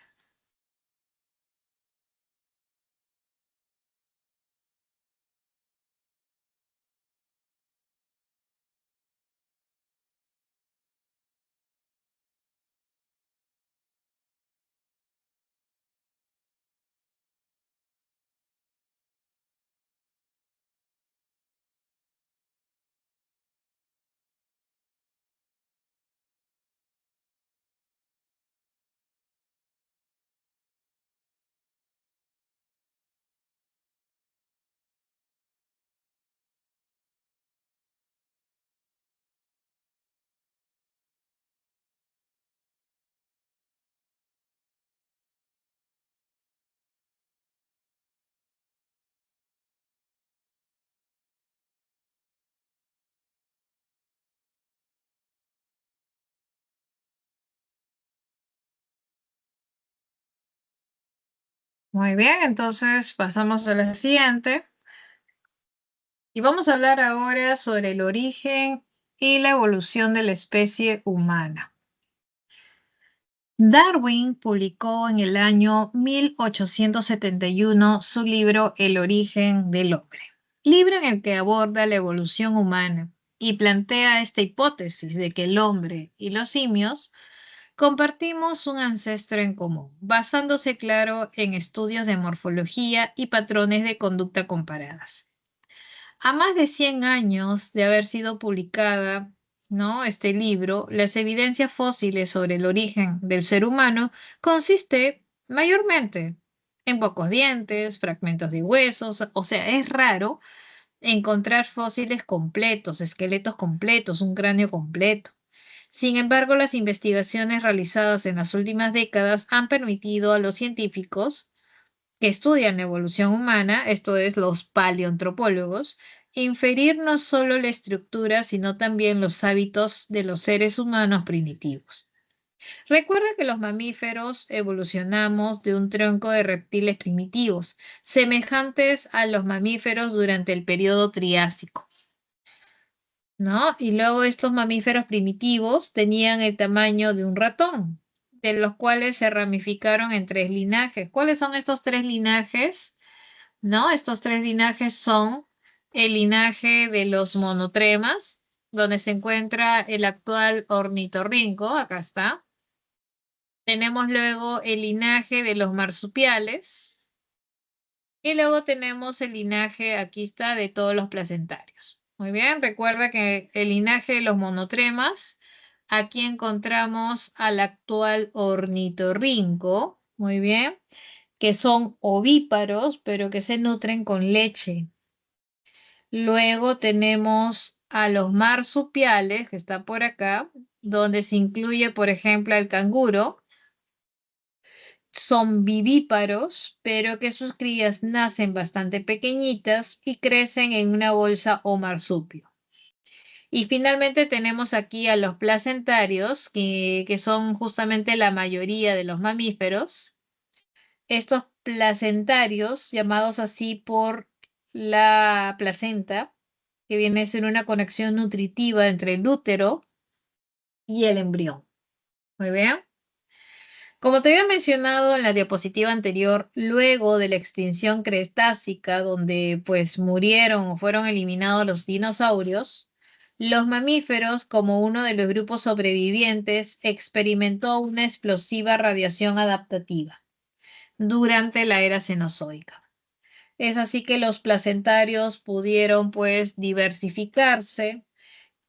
Muy bien, entonces pasamos a la siguiente. Y vamos a hablar ahora sobre el origen y la evolución de la especie humana. Darwin publicó en el año 1871 su libro El origen del hombre, libro en el que aborda la evolución humana y plantea esta hipótesis de que el hombre y los simios compartimos un ancestro en común, basándose, claro, en estudios de morfología y patrones de conducta comparadas. A más de 100 años de haber sido publicada, ¿no? Este libro, las evidencias fósiles sobre el origen del ser humano consiste mayormente en pocos dientes, fragmentos de huesos, o sea, es raro encontrar fósiles completos, esqueletos completos, un cráneo completo. Sin embargo, las investigaciones realizadas en las últimas décadas han permitido a los científicos que estudian la evolución humana, esto es, los paleoantropólogos, inferir no solo la estructura, sino también los hábitos de los seres humanos primitivos. Recuerda que los mamíferos evolucionamos de un tronco de reptiles primitivos, semejantes a los mamíferos durante el periodo Triásico, ¿no? Y luego estos mamíferos primitivos tenían el tamaño de un ratón, de los cuales se ramificaron en tres linajes. ¿Cuáles son estos tres linajes? ¿No? Estos tres linajes son el linaje de los monotremas, donde se encuentra el actual ornitorrinco, acá está. Tenemos luego el linaje de los marsupiales y luego tenemos el linaje, aquí está, de todos los placentarios. Muy bien, recuerda que el linaje de los monotremas, aquí encontramos al actual ornitorrinco, muy bien, que son ovíparos, pero que se nutren con leche. Luego tenemos a los marsupiales, que está por acá, donde se incluye, por ejemplo, el canguro. Son vivíparos, pero que sus crías nacen bastante pequeñitas y crecen en una bolsa o marsupio. Y finalmente tenemos aquí a los placentarios, que son justamente la mayoría de los mamíferos. Estos placentarios, llamados así por la placenta, que viene a ser una conexión nutritiva entre el útero y el embrión. Muy bien. Como te había mencionado en la diapositiva anterior, luego de la extinción cretácica, donde pues murieron o fueron eliminados los dinosaurios, los mamíferos, como uno de los grupos sobrevivientes, experimentó una explosiva radiación adaptativa durante la era cenozoica. Es así que los placentarios pudieron pues diversificarse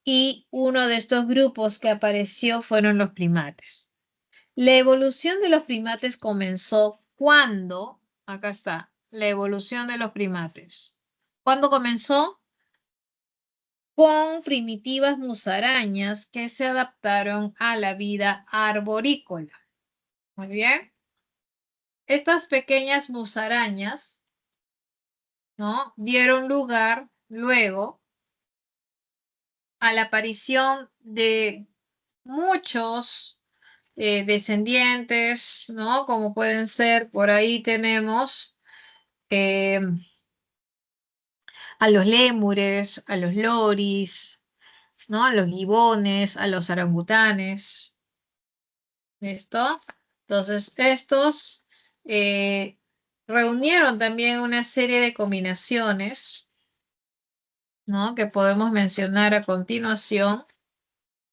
y uno de estos grupos que apareció fueron los primates. La evolución de los primates comenzó cuando, acá está, la evolución de los primates. ¿Cuándo comenzó? Con primitivas musarañas que se adaptaron a la vida arborícola. Muy bien. Estas pequeñas musarañas, ¿no? Dieron lugar luego a la aparición de muchos descendientes, ¿no? Como pueden ser, por ahí tenemos eh, a los lémures, a los loris, ¿no? A los gibones, a los orangutanes. ¿Listo? Entonces, estos eh, reunieron también una serie de combinaciones, ¿no? Que podemos mencionar a continuación.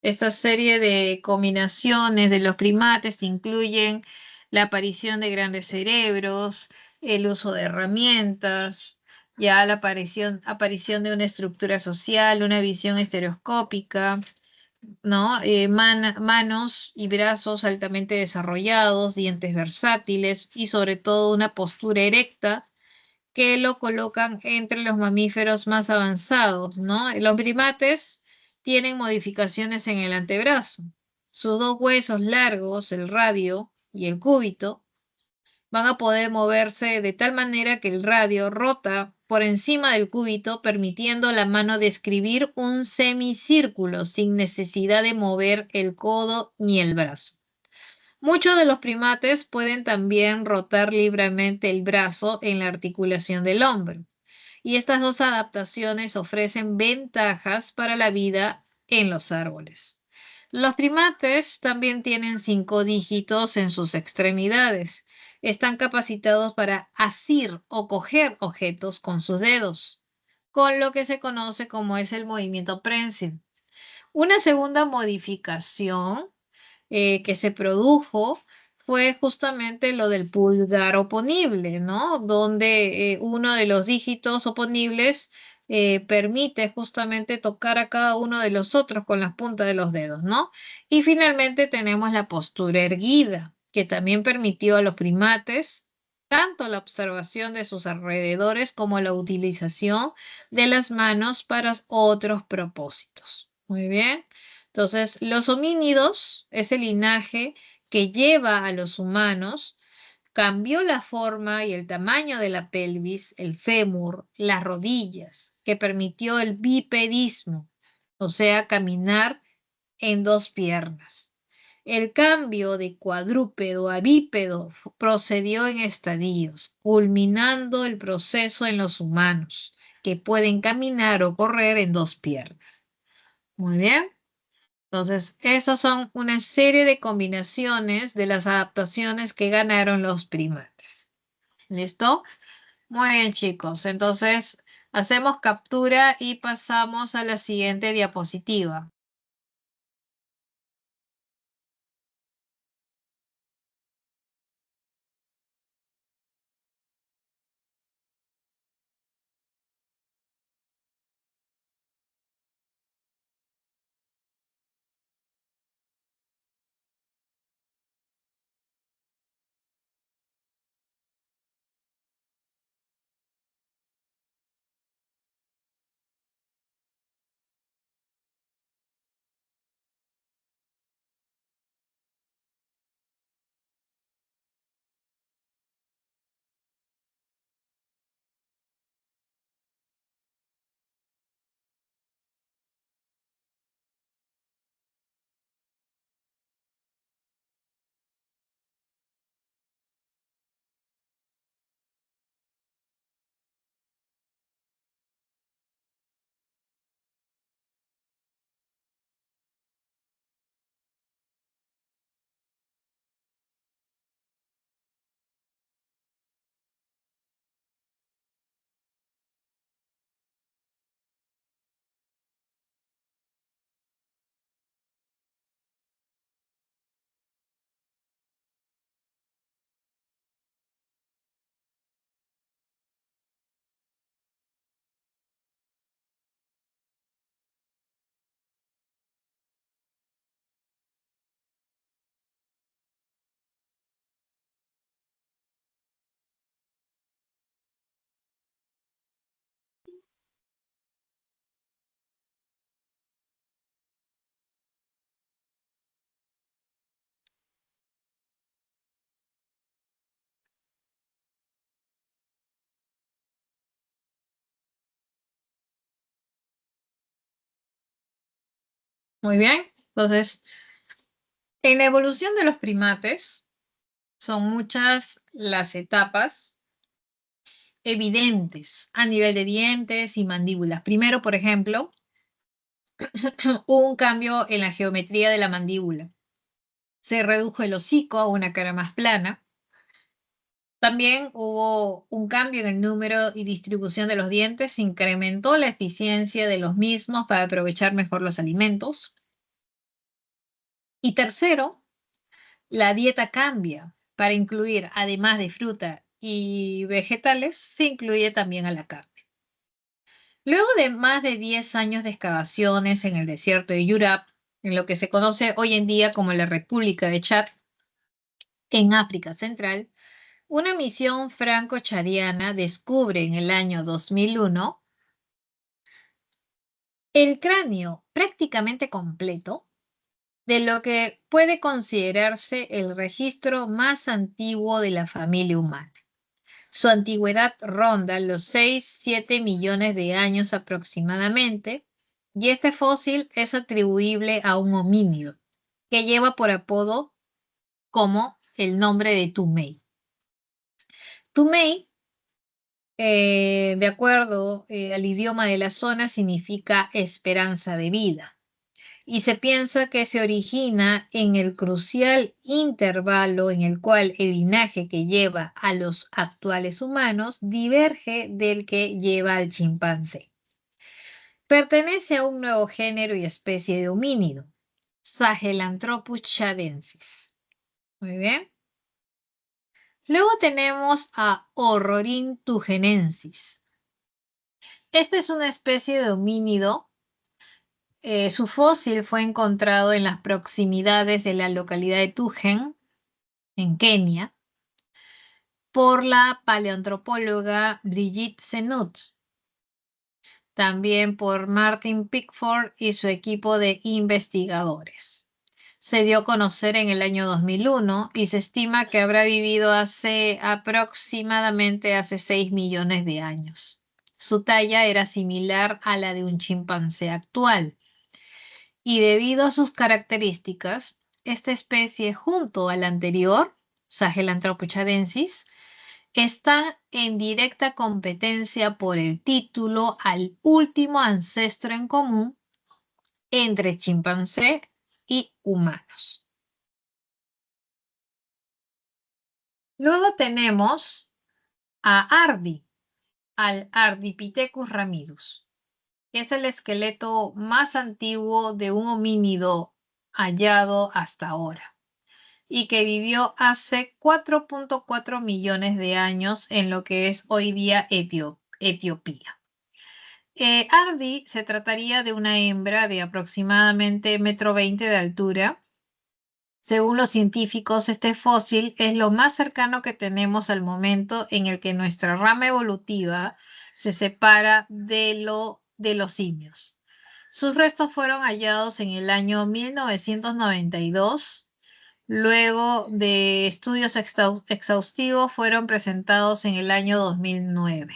Esta serie de combinaciones de los primates incluyen la aparición de grandes cerebros, el uso de herramientas, ya la aparición de una estructura social, una visión estereoscópica, ¿no? Manos y brazos altamente desarrollados, dientes versátiles y sobre todo una postura erecta que lo colocan entre los mamíferos más avanzados, ¿no? Los primates tienen modificaciones en el antebrazo. Sus dos huesos largos, el radio y el cúbito, van a poder moverse de tal manera que el radio rota por encima del cúbito, permitiendo a la mano describir un semicírculo sin necesidad de mover el codo ni el brazo. Muchos de los primates pueden también rotar libremente el brazo en la articulación del hombro, y estas dos adaptaciones ofrecen ventajas para la vida en los árboles. Los primates también tienen 5 dígitos en sus extremidades. Están capacitados para asir o coger objetos con sus dedos, con lo que se conoce como es el movimiento prensil. Una segunda modificación que se produjo fue justamente lo del pulgar oponible, ¿no? Donde uno de los dígitos oponibles permite justamente tocar a cada uno de los otros con las puntas de los dedos, ¿no? Y finalmente tenemos la postura erguida, que también permitió a los primates tanto la observación de sus alrededores como la utilización de las manos para otros propósitos. Muy bien. Entonces, los homínidos, ese linaje que lleva a los humanos, cambió la forma y el tamaño de la pelvis, el fémur, las rodillas, que permitió el bipedismo, o sea, caminar en dos piernas. El cambio de cuadrúpedo a bípedo procedió en estadios, culminando el proceso en los humanos, que pueden caminar o correr en dos piernas. Muy bien. Entonces, esas son una serie de combinaciones de las adaptaciones que ganaron los primates. ¿Listo? Muy bien, chicos. Entonces, hacemos captura y pasamos a la siguiente diapositiva. Muy bien. Entonces, en la evolución de los primates, son muchas las etapas evidentes a nivel de dientes y mandíbulas. Primero, por ejemplo, hubo un cambio en la geometría de la mandíbula. Se redujo el hocico a una cara más plana. También hubo un cambio en el número y distribución de los dientes, se incrementó la eficiencia de los mismos para aprovechar mejor los alimentos. Y tercero, la dieta cambia para incluir, además de fruta y vegetales, se incluye también a la carne. Luego de más de 10 años de excavaciones en el desierto de Yurap, en lo que se conoce hoy en día como la República de Chad, en África Central, una misión franco-chadiana descubre en el año 2001 el cráneo prácticamente completo de lo que puede considerarse el registro más antiguo de la familia humana. Su antigüedad ronda los 6-7 millones de años aproximadamente, y este fósil es atribuible a un homínido que lleva por apodo como el nombre de Tumei. Tumei, de acuerdo al idioma de la zona, significa esperanza de vida. Y se piensa que se origina en el crucial intervalo en el cual el linaje que lleva a los actuales humanos diverge del que lleva al chimpancé. Pertenece a un nuevo género y especie de homínido, Sahelanthropus chadensis. Muy bien. Luego tenemos a Orrorin-tugenensis. Esta es una especie de homínido. Su fósil fue encontrado en las proximidades de la localidad de Tugen, en Kenia, por la paleoantropóloga Brigitte Senut, también por Martin Pickford y su equipo de investigadores. Se dio a conocer en el año 2001 y se estima que habrá vivido aproximadamente hace 6 millones de años. Su talla era similar a la de un chimpancé actual. Y debido a sus características, esta especie, junto a la anterior, Sahelanthropus chadensis, está en directa competencia por el título al último ancestro en común entre chimpancé y humanos. Luego tenemos a Ardi, al Ardipithecus ramidus, que es el esqueleto más antiguo de un homínido hallado hasta ahora, y que vivió hace 4.4 millones de años en lo que es hoy día Etiopía. Ardi se trataría de una hembra de aproximadamente 1,20 m de altura. Según los científicos, este fósil es lo más cercano que tenemos al momento en el que nuestra rama evolutiva se separa de los simios. Sus restos fueron hallados en el año 1992. Luego de estudios exhaustivos fueron presentados en el año 2009.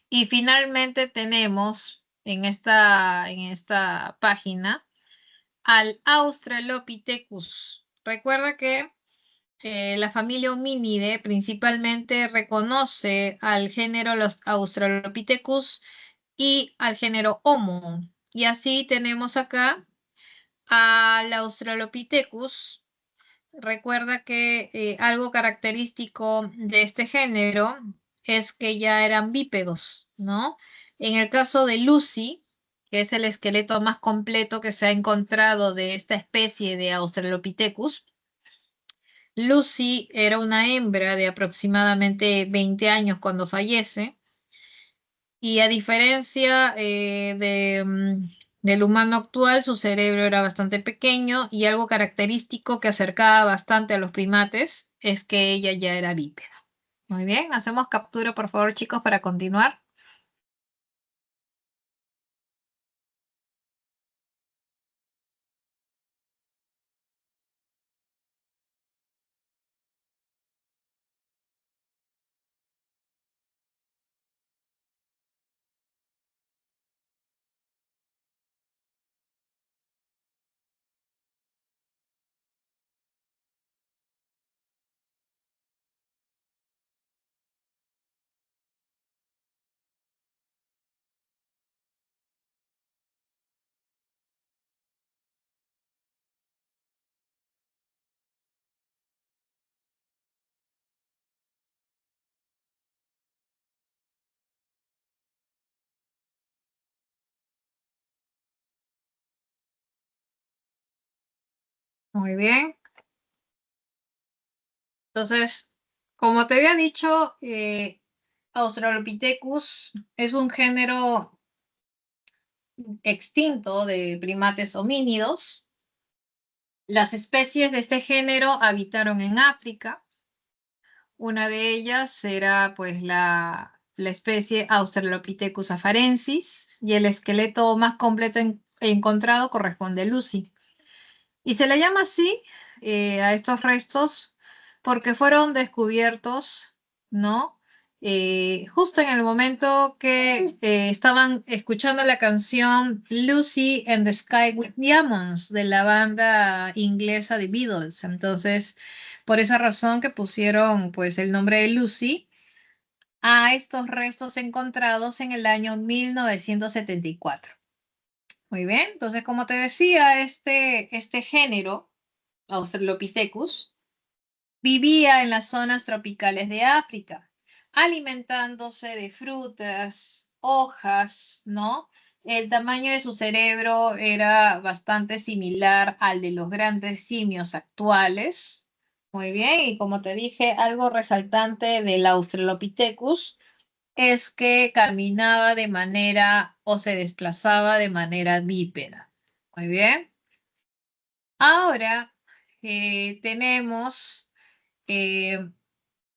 Y finalmente tenemos en esta página al Australopithecus. Recuerda que la familia Hominidae principalmente reconoce al género los Australopithecus y al género Homo. Y así tenemos acá al Australopithecus. Recuerda que algo característico de este género es que ya eran bípedos, ¿no? En el caso de Lucy, que es el esqueleto más completo que se ha encontrado de esta especie de Australopithecus, Lucy era una hembra de aproximadamente 20 años cuando fallece, y a diferencia del humano actual, su cerebro era bastante pequeño, y algo característico que acercaba bastante a los primates es que ella ya era bípeda. Muy bien, hacemos captura, por favor, chicos, para continuar. Muy bien. Entonces, como te había dicho, Australopithecus es un género extinto de primates homínidos. Las especies de este género habitaron en África. Una de ellas era pues la especie Australopithecus afarensis y el esqueleto más completo encontrado corresponde a Lucy. Y se le llama así a estos restos porque fueron descubiertos, ¿no? Justo en el momento que estaban escuchando la canción Lucy and the Sky with Diamonds de la banda inglesa The Beatles. Entonces, por esa razón que pusieron pues el nombre de Lucy a estos restos encontrados en el año 1974. Muy bien, entonces como te decía, este género Australopithecus, vivía en las zonas tropicales de África, alimentándose de frutas, hojas, ¿no? El tamaño de su cerebro era bastante similar al de los grandes simios actuales. Muy bien, y como te dije, algo resaltante del Australopithecus es que caminaba de manera o se desplazaba de manera bípeda. Muy bien. Ahora tenemos eh,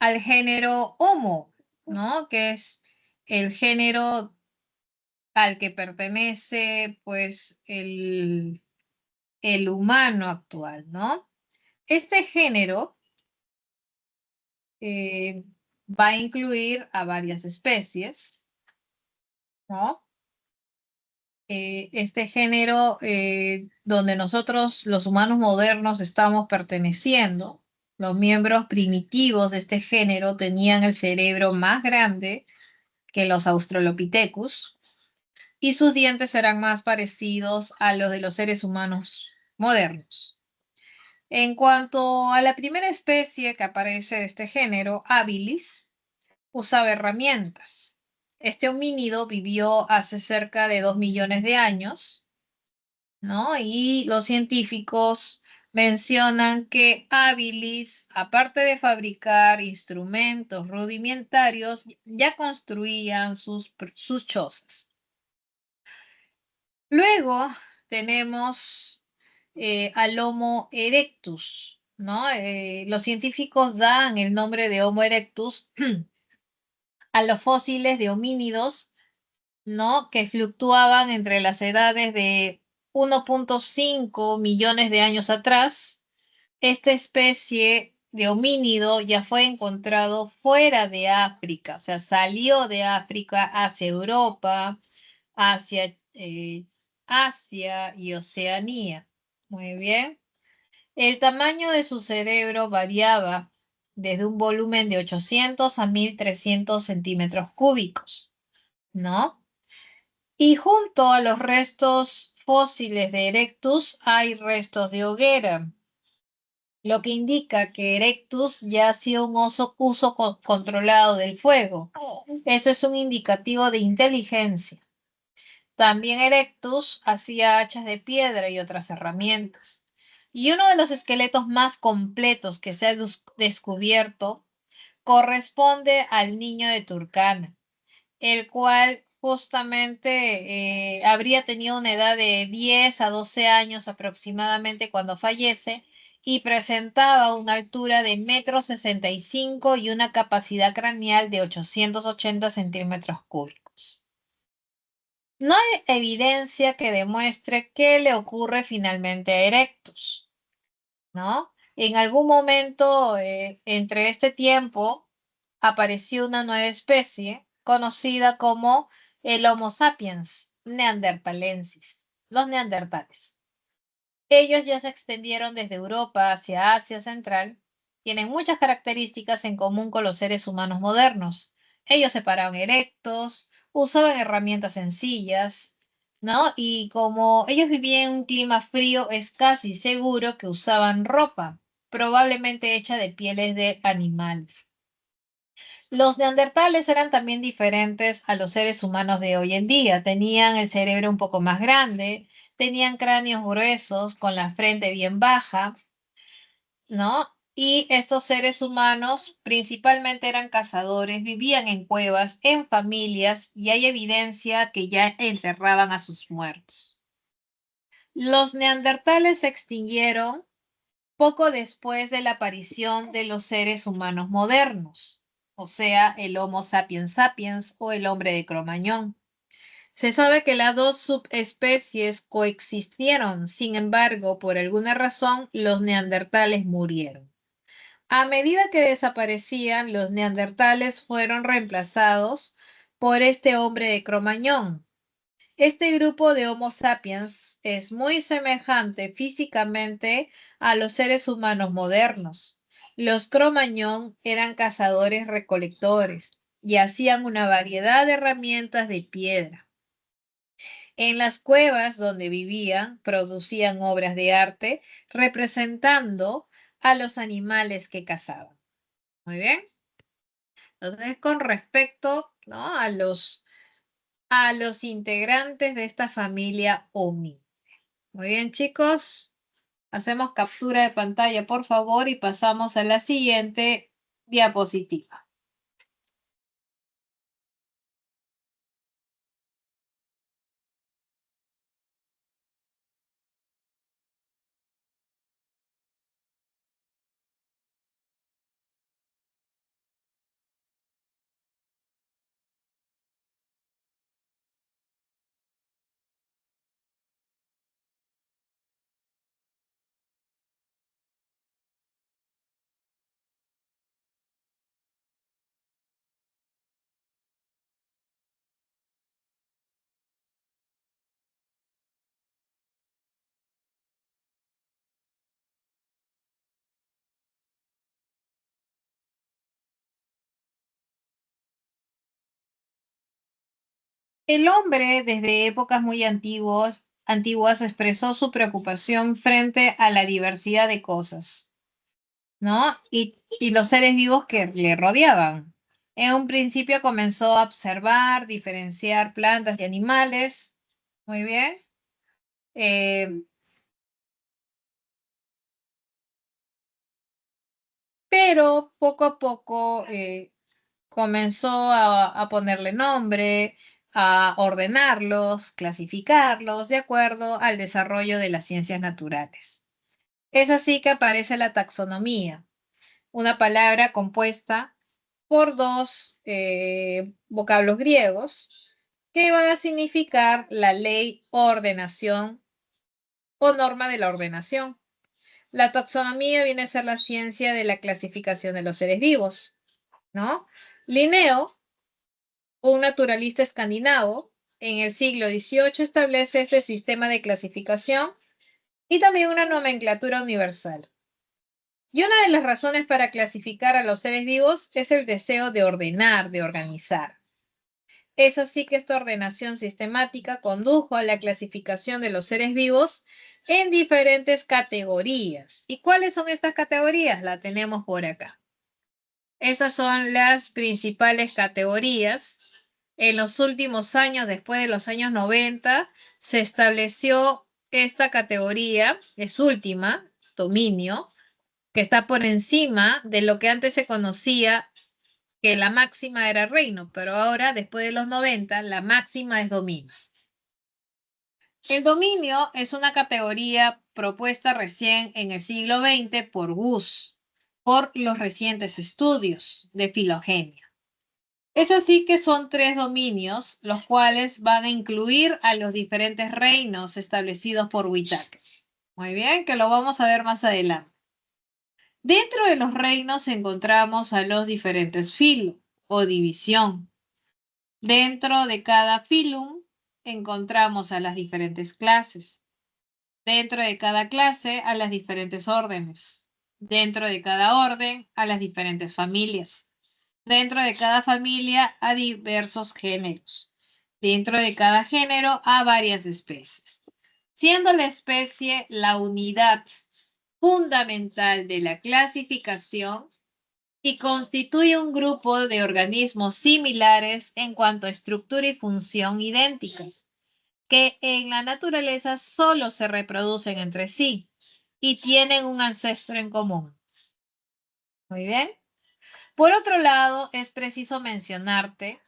al género Homo, ¿no? Que es el género al que pertenece, pues, el humano actual, ¿no? Este género eh, va a incluir a varias especies, ¿no? Este género donde nosotros, los humanos modernos, estamos perteneciendo, los miembros primitivos de este género tenían el cerebro más grande que los Australopithecus y sus dientes eran más parecidos a los de los seres humanos modernos. En cuanto a la primera especie que aparece de este género, Habilis, usaba herramientas. Este homínido vivió hace cerca de 2 millones de años, ¿no? Y los científicos mencionan que Habilis, aparte de fabricar instrumentos rudimentarios, ya construían sus chozas. Luego tenemos al Homo erectus, ¿no? Los científicos dan el nombre de Homo erectus a los fósiles de homínidos, ¿no? Que fluctuaban entre las edades de 1.5 millones de años atrás. Esta especie de homínido ya fue encontrado fuera de África, o sea, salió de África hacia Europa, hacia Asia y Oceanía. Muy bien. El tamaño de su cerebro variaba desde un volumen de 800 a 1300 centímetros cúbicos, ¿no? Y junto a los restos fósiles de Erectus hay restos de hoguera, lo que indica que Erectus ya hacía un uso controlado del fuego. Eso es un indicativo de inteligencia. También Erectus hacía hachas de piedra y otras herramientas. Y uno de los esqueletos más completos que se ha descubierto corresponde al niño de Turkana, el cual justamente habría tenido una edad de 10 a 12 años aproximadamente cuando fallece y presentaba una altura de 1,65 m y una capacidad craneal de 880 centímetros cúbicos. No hay evidencia que demuestre qué le ocurre finalmente a Erectus, ¿no? En algún momento entre este tiempo apareció una nueva especie conocida como el Homo sapiens neanderthalensis, los neandertales. Ellos ya se extendieron desde Europa hacia Asia Central, tienen muchas características en común con los seres humanos modernos. Ellos se paraban erectos, usaban herramientas sencillas, ¿no? Y como ellos vivían en un clima frío, es casi seguro que usaban ropa, probablemente hecha de pieles de animales. Los neandertales eran también diferentes a los seres humanos de hoy en día. Tenían el cerebro un poco más grande, tenían cráneos gruesos con la frente bien baja, ¿no? Y estos seres humanos principalmente eran cazadores, vivían en cuevas, en familias, y hay evidencia que ya enterraban a sus muertos. Los neandertales se extinguieron poco después de la aparición de los seres humanos modernos, o sea, el Homo sapiens sapiens o el hombre de Cromañón. Se sabe que las dos subespecies coexistieron, sin embargo, por alguna razón, los neandertales murieron. A medida que desaparecían, los neandertales fueron reemplazados por este hombre de Cromañón. Este grupo de Homo sapiens es muy semejante físicamente a los seres humanos modernos. Los Cromañón eran cazadores-recolectores y hacían una variedad de herramientas de piedra. En las cuevas donde vivían, producían obras de arte representando a los animales que cazaban. Muy bien. Entonces, con respecto, ¿no?, a los integrantes de esta familia homínida. Muy bien, chicos. Hacemos captura de pantalla, por favor, y pasamos a la siguiente diapositiva. El hombre, desde épocas muy antiguas expresó su preocupación frente a la diversidad de cosas, ¿no? Y los seres vivos que le rodeaban. En un principio comenzó a observar, diferenciar plantas y animales. Muy bien. Eh, pero poco a poco comenzó a ponerle nombre, a ordenarlos, clasificarlos de acuerdo al desarrollo de las ciencias naturales. Es así que aparece la taxonomía, una palabra compuesta por dos vocablos griegos que van a significar la ley, ordenación o norma de la ordenación. La taxonomía viene a ser la ciencia de la clasificación de los seres vivos, ¿no? Linneo, un naturalista escandinavo, en el siglo XVIII establece este sistema de clasificación y también una nomenclatura universal. Y una de las razones para clasificar a los seres vivos es el deseo de ordenar, de organizar. Es así que esta ordenación sistemática condujo a la clasificación de los seres vivos en diferentes categorías. ¿Y cuáles son estas categorías? La tenemos por acá. Estas son las principales categorías. En los últimos años, después de los años 90, se estableció esta categoría, es última, dominio, que está por encima de lo que antes se conocía que la máxima era reino, pero ahora, después de los 90, la máxima es dominio. El dominio es una categoría propuesta recién en el siglo XX por Gus, por los recientes estudios de filogenia. Es así que son tres dominios, los cuales van a incluir a los diferentes reinos establecidos por Whittaker. Muy bien, que lo vamos a ver más adelante. Dentro de los reinos encontramos a los diferentes filos o división. Dentro de cada filum encontramos a las diferentes clases. Dentro de cada clase a las diferentes órdenes. Dentro de cada orden a las diferentes familias. Dentro de cada familia a diversos géneros. Dentro de cada género a varias especies. Siendo la especie la unidad fundamental de la clasificación y constituye un grupo de organismos similares en cuanto a estructura y función idénticas, que en la naturaleza solo se reproducen entre sí y tienen un ancestro en común. Muy bien. Por otro lado, es preciso mencionarte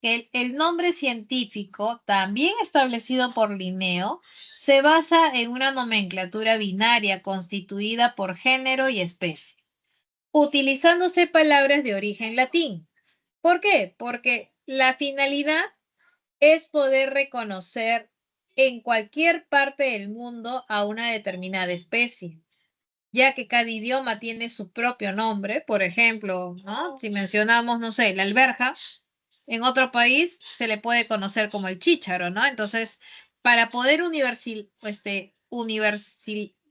que el nombre científico, también establecido por Linneo, se basa en una nomenclatura binaria constituida por género y especie, utilizándose palabras de origen latín. ¿Por qué? Porque la finalidad es poder reconocer en cualquier parte del mundo a una determinada especie, ya que cada idioma tiene su propio nombre. Por ejemplo, ¿no? Si mencionamos, no sé, la alberja, en otro país se le puede conocer como el chícharo, ¿no? Entonces, para poder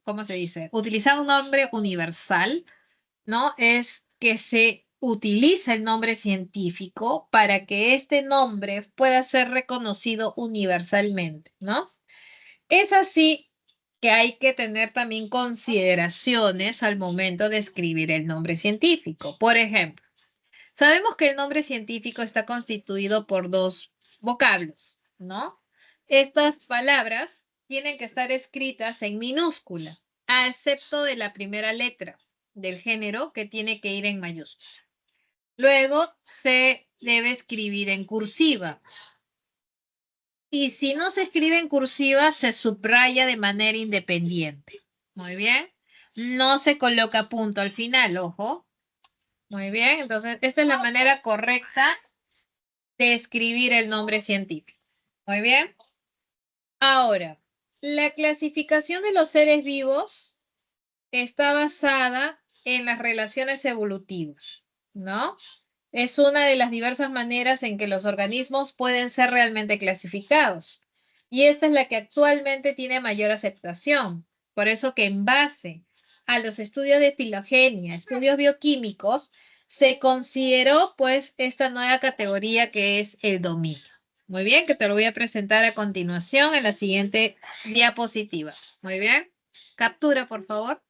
¿cómo se dice? Utilizar un nombre universal, ¿no? Es que se utiliza el nombre científico para que este nombre pueda ser reconocido universalmente, ¿no? Es así que hay que tener también consideraciones al momento de escribir el nombre científico. Por ejemplo, sabemos que el nombre científico está constituido por dos vocablos, ¿no? Estas palabras tienen que estar escritas en minúscula, a excepto de la primera letra del género que tiene que ir en mayúscula. Luego se debe escribir en cursiva. Y si no se escribe en cursiva, se subraya de manera independiente. Muy bien. No se coloca punto al final, ojo. Muy bien. Entonces, esta es la manera correcta de escribir el nombre científico. Muy bien. Ahora, la clasificación de los seres vivos está basada en las relaciones evolutivas, ¿no? Es una de las diversas maneras en que los organismos pueden ser realmente clasificados. Y esta es la que actualmente tiene mayor aceptación. Por eso que en base a los estudios de filogenia, estudios bioquímicos, se consideró pues esta nueva categoría que es el dominio. Muy bien, que te lo voy a presentar a continuación en la siguiente diapositiva. Muy bien. Captura, por favor.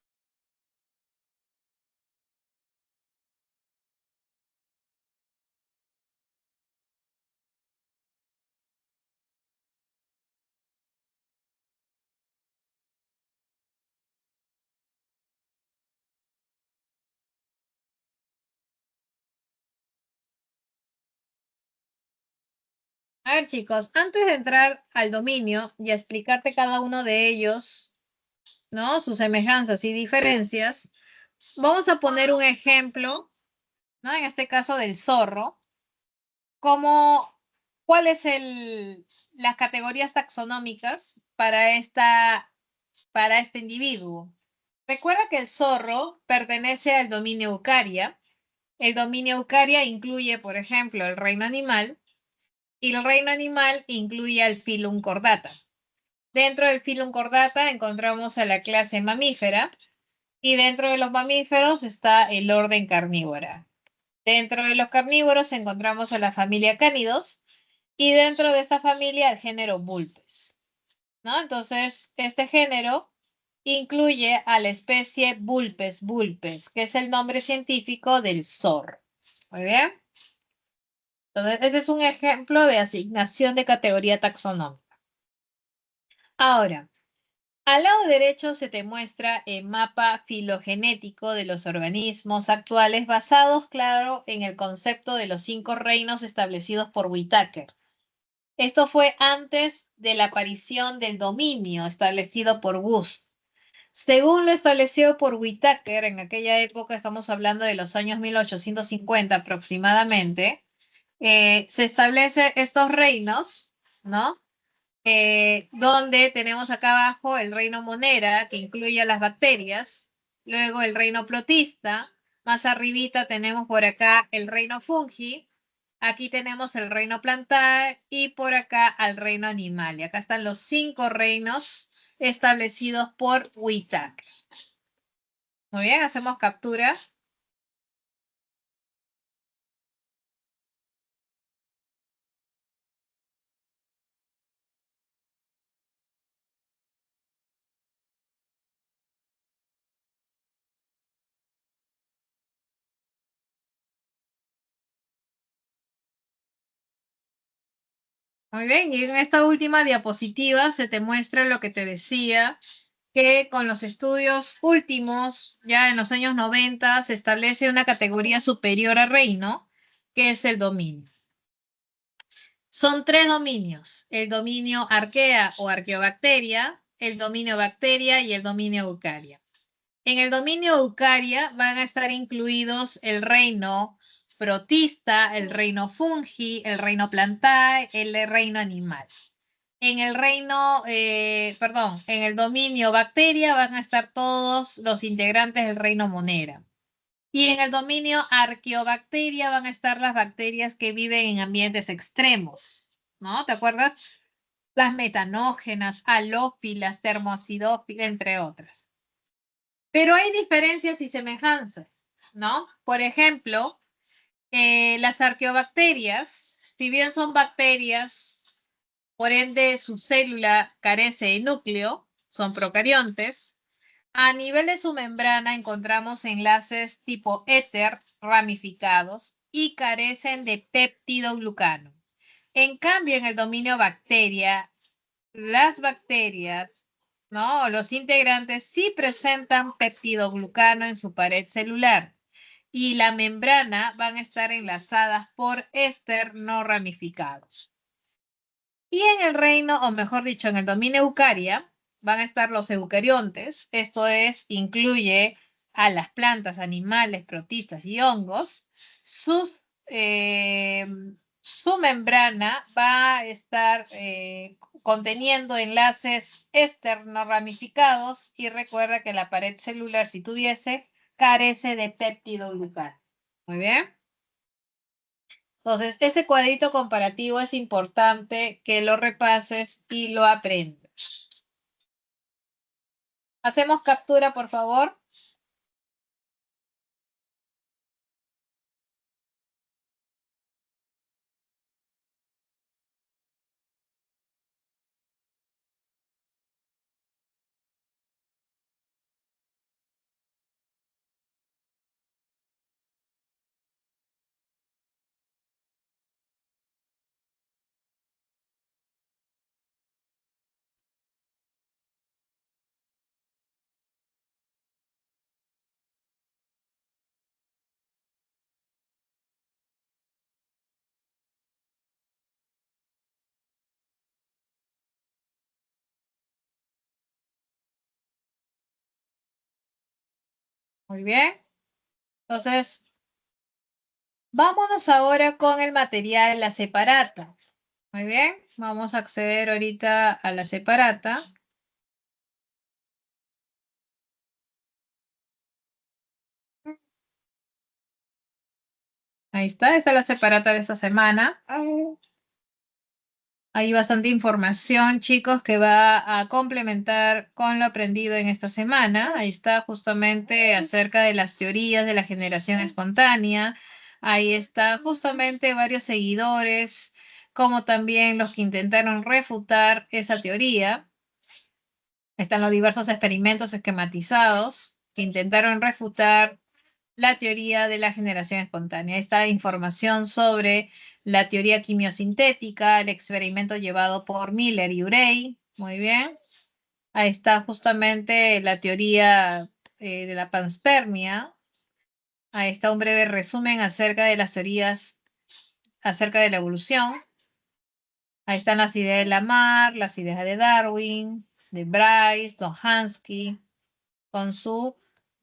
A ver, chicos, antes de entrar al dominio y a explicarte cada uno de ellos, ¿no? Sus semejanzas y diferencias, vamos a poner un ejemplo, ¿no? En este caso del zorro, como cuál es las categorías taxonómicas para este individuo. Recuerda que el zorro pertenece al dominio Eucaria. El dominio Eucaria incluye, por ejemplo, el reino animal y el reino animal incluye al filum Chordata. Dentro del filum Chordata encontramos a la clase mamífera y dentro de los mamíferos está el orden carnívora. Dentro de los carnívoros encontramos a la familia Cánidos y dentro de esta familia el género Vulpes, ¿no? Entonces, este género incluye a la especie Vulpes vulpes, que es el nombre científico del zorro. Muy bien. Entonces, este es un ejemplo de asignación de categoría taxonómica. Ahora, al lado derecho se te muestra el mapa filogenético de los organismos actuales basados, claro, en el concepto de los 5 reinos establecidos por Whitaker. Esto fue antes de la aparición del dominio establecido por Gust. Según lo establecido por Whitaker, en aquella época, estamos hablando de los años 1850 aproximadamente, se establecen estos reinos, ¿no? Donde tenemos acá abajo el reino Monera, que incluye a las bacterias, luego el reino Protista, más arribita tenemos por acá el reino Fungi, aquí tenemos el reino Plantae y por acá al reino Animal. Y acá están los 5 reinos establecidos por Whitaker. Muy bien, hacemos captura. Muy bien, y en esta última diapositiva se te muestra lo que te decía que con los estudios últimos, ya en los años 90, se establece una categoría superior a reino, que es el dominio. Son tres dominios: el dominio arquea o arqueobacteria, el dominio bacteria y el dominio eucaria. En el dominio eucaria van a estar incluidos el reino protista, el reino fungi, el reino plantae, el reino animal. En el reino, en el dominio bacteria van a estar todos los integrantes del reino monera. Y en el dominio arqueobacteria van a estar las bacterias que viven en ambientes extremos, ¿no? ¿Te acuerdas? Las metanógenas, halófilas, termoacidófilas, entre otras. Pero hay diferencias y semejanzas, ¿no? Por ejemplo, las arqueobacterias, si bien son bacterias, por ende su célula carece de núcleo, son procariontes. A nivel de su membrana encontramos enlaces tipo éter ramificados y carecen de peptidoglucano. En cambio, en el dominio bacteria, las bacterias, ¿no? Los integrantes sí presentan peptidoglucano en su pared celular y la membrana van a estar enlazadas por éster no ramificados. Y en el reino, o mejor dicho, en el dominio eucaria, van a estar los eucariontes, esto es, incluye a las plantas, animales, protistas y hongos. Su membrana va a estar conteniendo enlaces externos ramificados y recuerda que la pared celular, si tuviese, carece de peptidoglucano. Muy bien. Entonces, ese cuadrito comparativo es importante que lo repases y lo aprendas. Hacemos captura, por favor. Muy bien. Entonces, vámonos ahora con el material, la separata. Muy bien. Vamos a acceder ahorita a la separata. Ahí está, esta es la separata de esta semana. Hay bastante información, chicos, que va a complementar con lo aprendido en esta semana. Ahí está justamente acerca de las teorías de la generación espontánea. Ahí está justamente varios seguidores, como también los que intentaron refutar esa teoría. Están los diversos experimentos esquematizados que intentaron refutar la teoría de la generación espontánea. Esta información sobre la teoría quimiosintética, el experimento llevado por Miller y Urey. Muy bien. Ahí está justamente la teoría de la panspermia. Ahí está un breve resumen acerca de las teorías acerca de la evolución. Ahí están las ideas de Lamarck, las ideas de Darwin, de Bryce, Dohansky, con su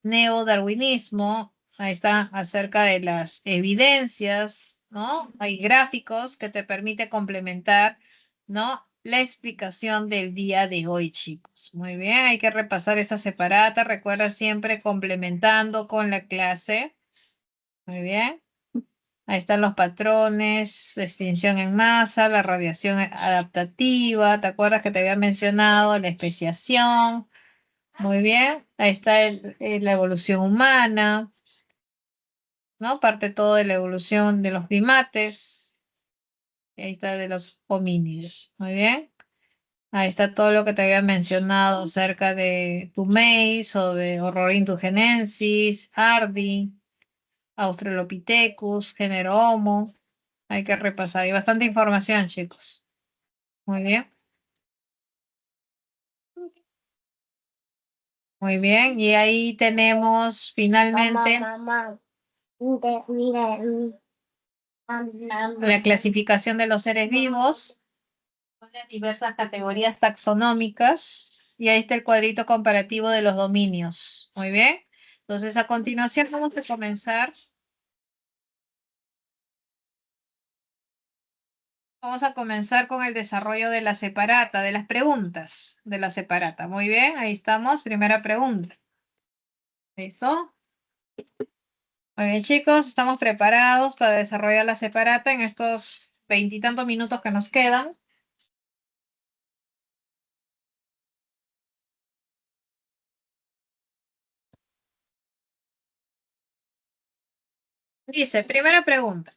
neodarwinismo. Ahí está acerca de las evidencias, ¿no? Hay gráficos que te permite complementar, ¿no? La explicación del día de hoy, chicos. Muy bien, hay que repasar esa separata. Recuerda siempre complementando con la clase. Muy bien. Ahí están los patrones, extinción en masa, la radiación adaptativa. ¿Te acuerdas que te había mencionado la especiación? Muy bien, ahí está la evolución humana, ¿no? Parte todo de la evolución de los primates, y ahí está de los homínidos. Muy bien, ahí está todo lo que te había mencionado acerca de Tumei, sobre Ororhyntugenensis, Ardi, Australopithecus, género Homo. Hay que repasar, hay bastante información, chicos. Muy bien. Muy bien, y ahí tenemos finalmente la clasificación de los seres vivos, con las diversas categorías taxonómicas, y ahí está el cuadrito comparativo de los dominios. Muy bien, entonces a continuación vamos a comenzar. Vamos a comenzar con el desarrollo de la separata, de las preguntas de la separata. Muy bien, ahí estamos. Primera pregunta. ¿Listo? Muy bien, chicos, estamos preparados para desarrollar la separata en estos veintitantos minutos que nos quedan. Dice, primera pregunta.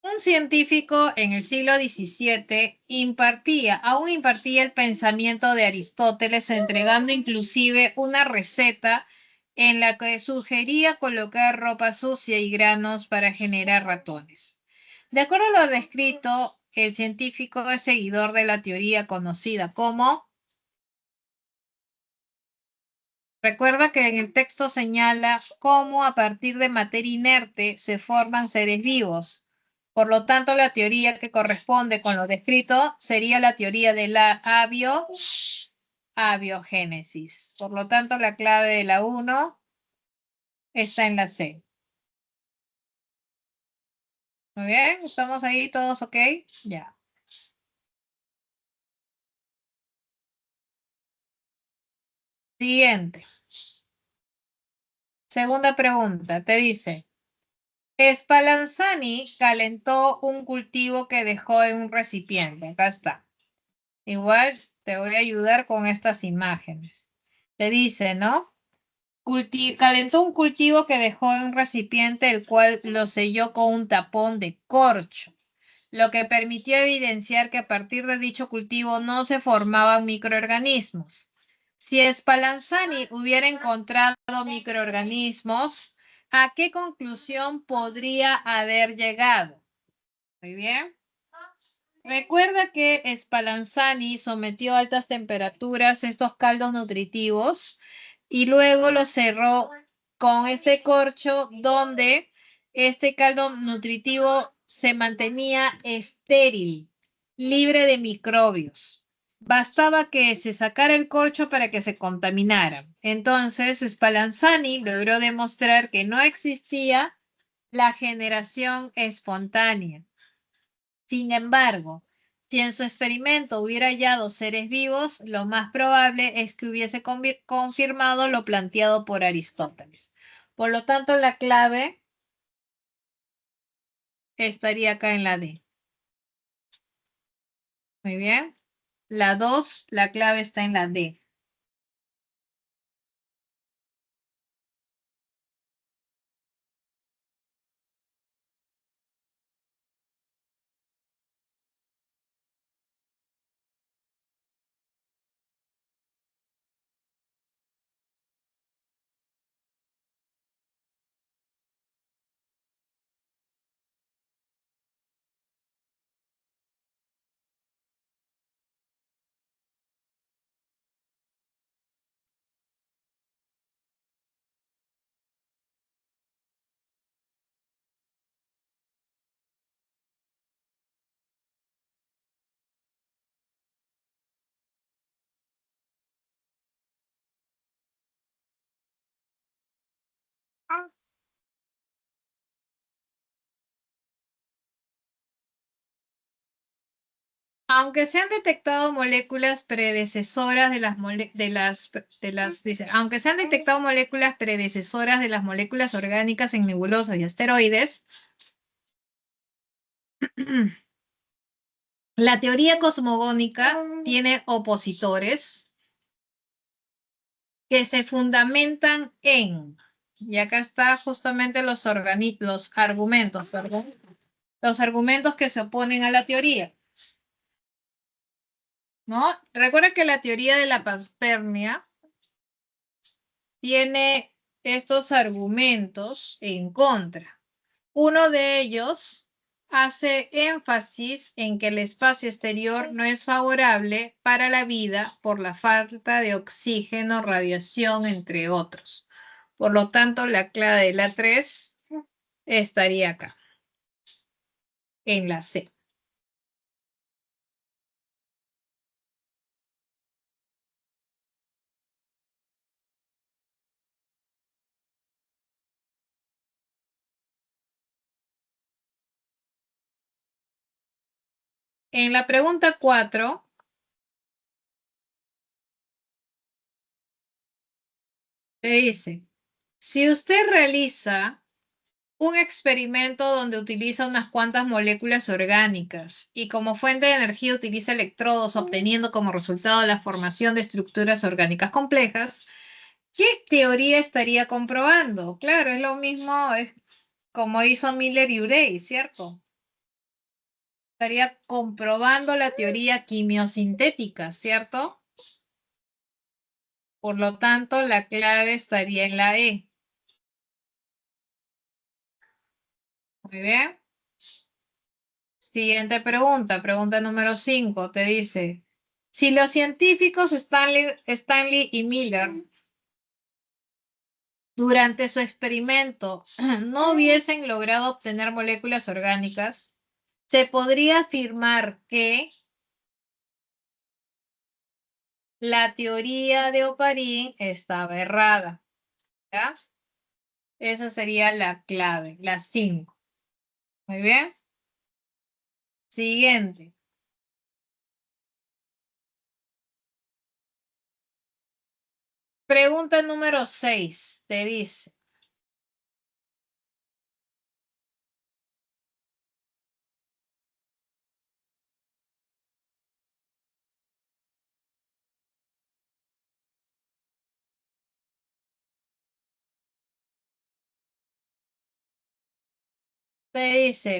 Un científico en el siglo XVII aún impartía el pensamiento de Aristóteles, entregando inclusive una receta en la que sugería colocar ropa sucia y granos para generar ratones. De acuerdo a lo descrito, el científico es seguidor de la teoría conocida como... Recuerda que en el texto señala cómo a partir de materia inerte se forman seres vivos. Por lo tanto, la teoría que corresponde con lo descrito sería la teoría de la abiogénesis. Por lo tanto, la clave de la 1 está en la C. Muy bien, ¿estamos ahí todos ok? Ya. Siguiente. Segunda pregunta, te dice, Spallanzani calentó un cultivo que dejó en un recipiente. Acá está. Igual te voy a ayudar con estas imágenes. Te dice, ¿no? Calentó un cultivo que dejó en un recipiente, el cual lo selló con un tapón de corcho, lo que permitió evidenciar que a partir de dicho cultivo no se formaban microorganismos. Si Spallanzani hubiera encontrado microorganismos, ¿a qué conclusión podría haber llegado? Muy bien. Recuerda que Spallanzani sometió a altas temperaturas estos caldos nutritivos y luego los cerró con este corcho donde este caldo nutritivo se mantenía estéril, libre de microbios. Bastaba que se sacara el corcho para que se contaminara. Entonces, Spallanzani logró demostrar que no existía la generación espontánea. Sin embargo, si en su experimento hubiera hallado seres vivos, lo más probable es que hubiese confirmado lo planteado por Aristóteles. Por lo tanto, la clave estaría acá en la D. Muy bien. La 2, la clave está en la D. Aunque se han detectado moléculas predecesoras dice, aunque se han detectado moléculas predecesoras de las moléculas orgánicas en nebulosas y asteroides, la teoría cosmogónica tiene opositores que se fundamentan en, y acá está justamente los argumentos, perdón, los argumentos que se oponen a la teoría, ¿no? Recuerda que la teoría de la panspermia tiene estos argumentos en contra. Uno de ellos hace énfasis en que el espacio exterior no es favorable para la vida por la falta de oxígeno, radiación, entre otros. Por lo tanto, la clave de la 3 estaría acá, en la C. En la pregunta 4, te dice, si usted realiza un experimento donde utiliza unas cuantas moléculas orgánicas y como fuente de energía utiliza electrodos, obteniendo como resultado la formación de estructuras orgánicas complejas, ¿qué teoría estaría comprobando? Claro, es lo mismo es como hizo Miller y Urey, ¿cierto? Estaría comprobando la teoría quimiosintética, ¿cierto? Por lo tanto, la clave estaría en la E. Muy bien. Siguiente pregunta, pregunta número 5, te dice, si los científicos Stanley y Miller durante su experimento no hubiesen logrado obtener moléculas orgánicas, se podría afirmar que la teoría de Oparin estaba errada, ¿ya? Esa sería la clave, la 5. Muy bien. Siguiente. Pregunta número 6, te dice,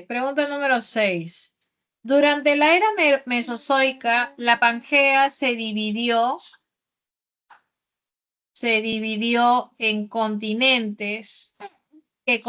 pregunta número 6. Durante la era mesozoica, la Pangea se dividió en continentes que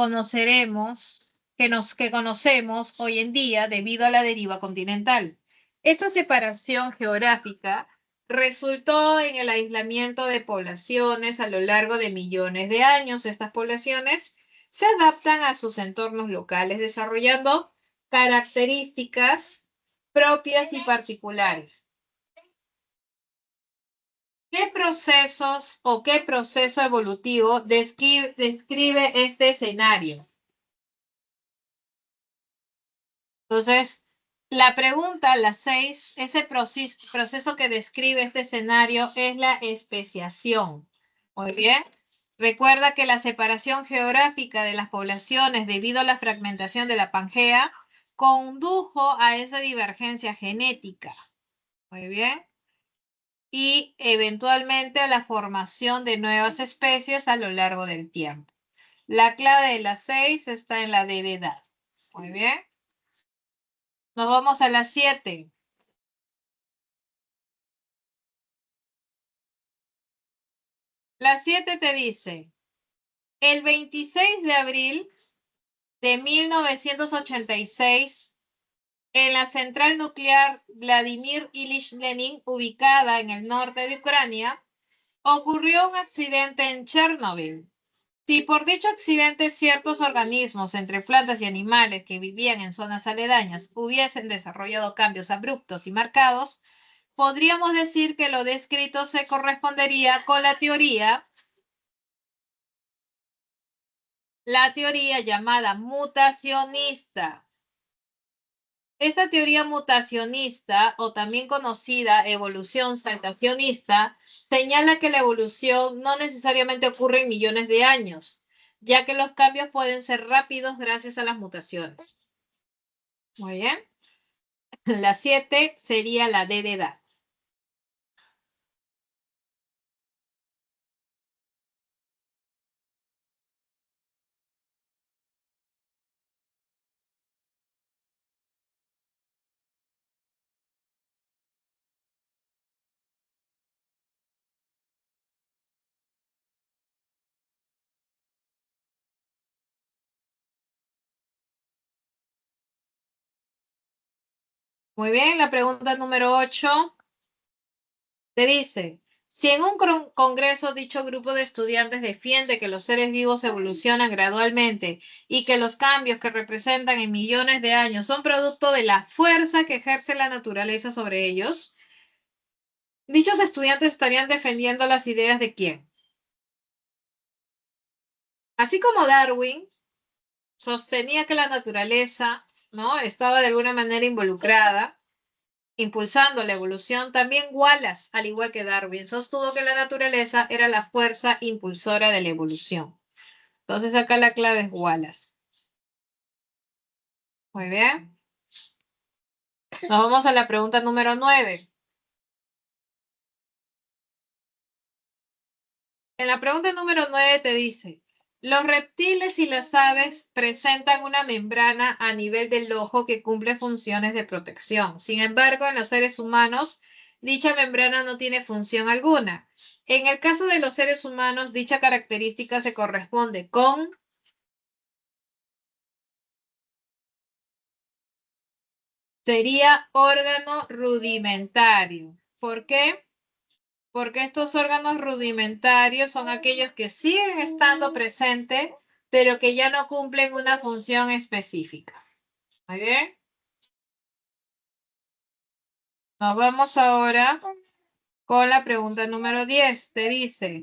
que conocemos hoy en día debido a la deriva continental. Esta separación geográfica resultó en el aislamiento de poblaciones a lo largo de millones de años. Estas poblaciones se adaptan a sus entornos locales, desarrollando características propias y particulares. ¿Qué procesos o qué proceso evolutivo describe este escenario? Entonces, la pregunta, la 6, ese proceso que describe este escenario es la especiación. Muy bien. Recuerda que la separación geográfica de las poblaciones debido a la fragmentación de la Pangea condujo a esa divergencia genética. Muy bien. Y eventualmente a la formación de nuevas especies a lo largo del tiempo. La clave de la 6 está en la D de edad. Muy bien. Nos vamos a la 7. La 7 te dice, el 26 de abril de 1986, en la central nuclear Vladimir Ilich Lenin, ubicada en el norte de Ucrania, ocurrió un accidente en Chernobyl. Si por dicho accidente ciertos organismos, entre plantas y animales que vivían en zonas aledañas, hubiesen desarrollado cambios abruptos y marcados, podríamos decir que lo descrito se correspondería con la teoría llamada mutacionista. Esta teoría mutacionista, o también conocida evolución saltacionista, señala que la evolución no necesariamente ocurre en millones de años, ya que los cambios pueden ser rápidos gracias a las mutaciones. Muy bien. La 7 sería la D de edad. Muy bien, la pregunta número 8 te dice, si en un congreso dicho grupo de estudiantes defiende que los seres vivos evolucionan gradualmente y que los cambios que representan en millones de años son producto de la fuerza que ejerce la naturaleza sobre ellos, dichos estudiantes estarían defendiendo las ideas de quién. Así como Darwin sostenía que la naturaleza, ¿no?, estaba de alguna manera involucrada, impulsando la evolución, también Wallace, al igual que Darwin, sostuvo que la naturaleza era la fuerza impulsora de la evolución. Entonces acá la clave es Wallace. Muy bien. Nos vamos a la pregunta número 9. En la pregunta número 9 te dice, los reptiles y las aves presentan una membrana a nivel del ojo que cumple funciones de protección. Sin embargo, en los seres humanos, dicha membrana no tiene función alguna. En el caso de los seres humanos, dicha característica se corresponde con... Sería órgano rudimentario. ¿Por qué? Porque estos órganos rudimentarios son aquellos que siguen estando presentes, pero que ya no cumplen una función específica. ¿Muy bien? Nos vamos ahora con la pregunta número 10. Te dice,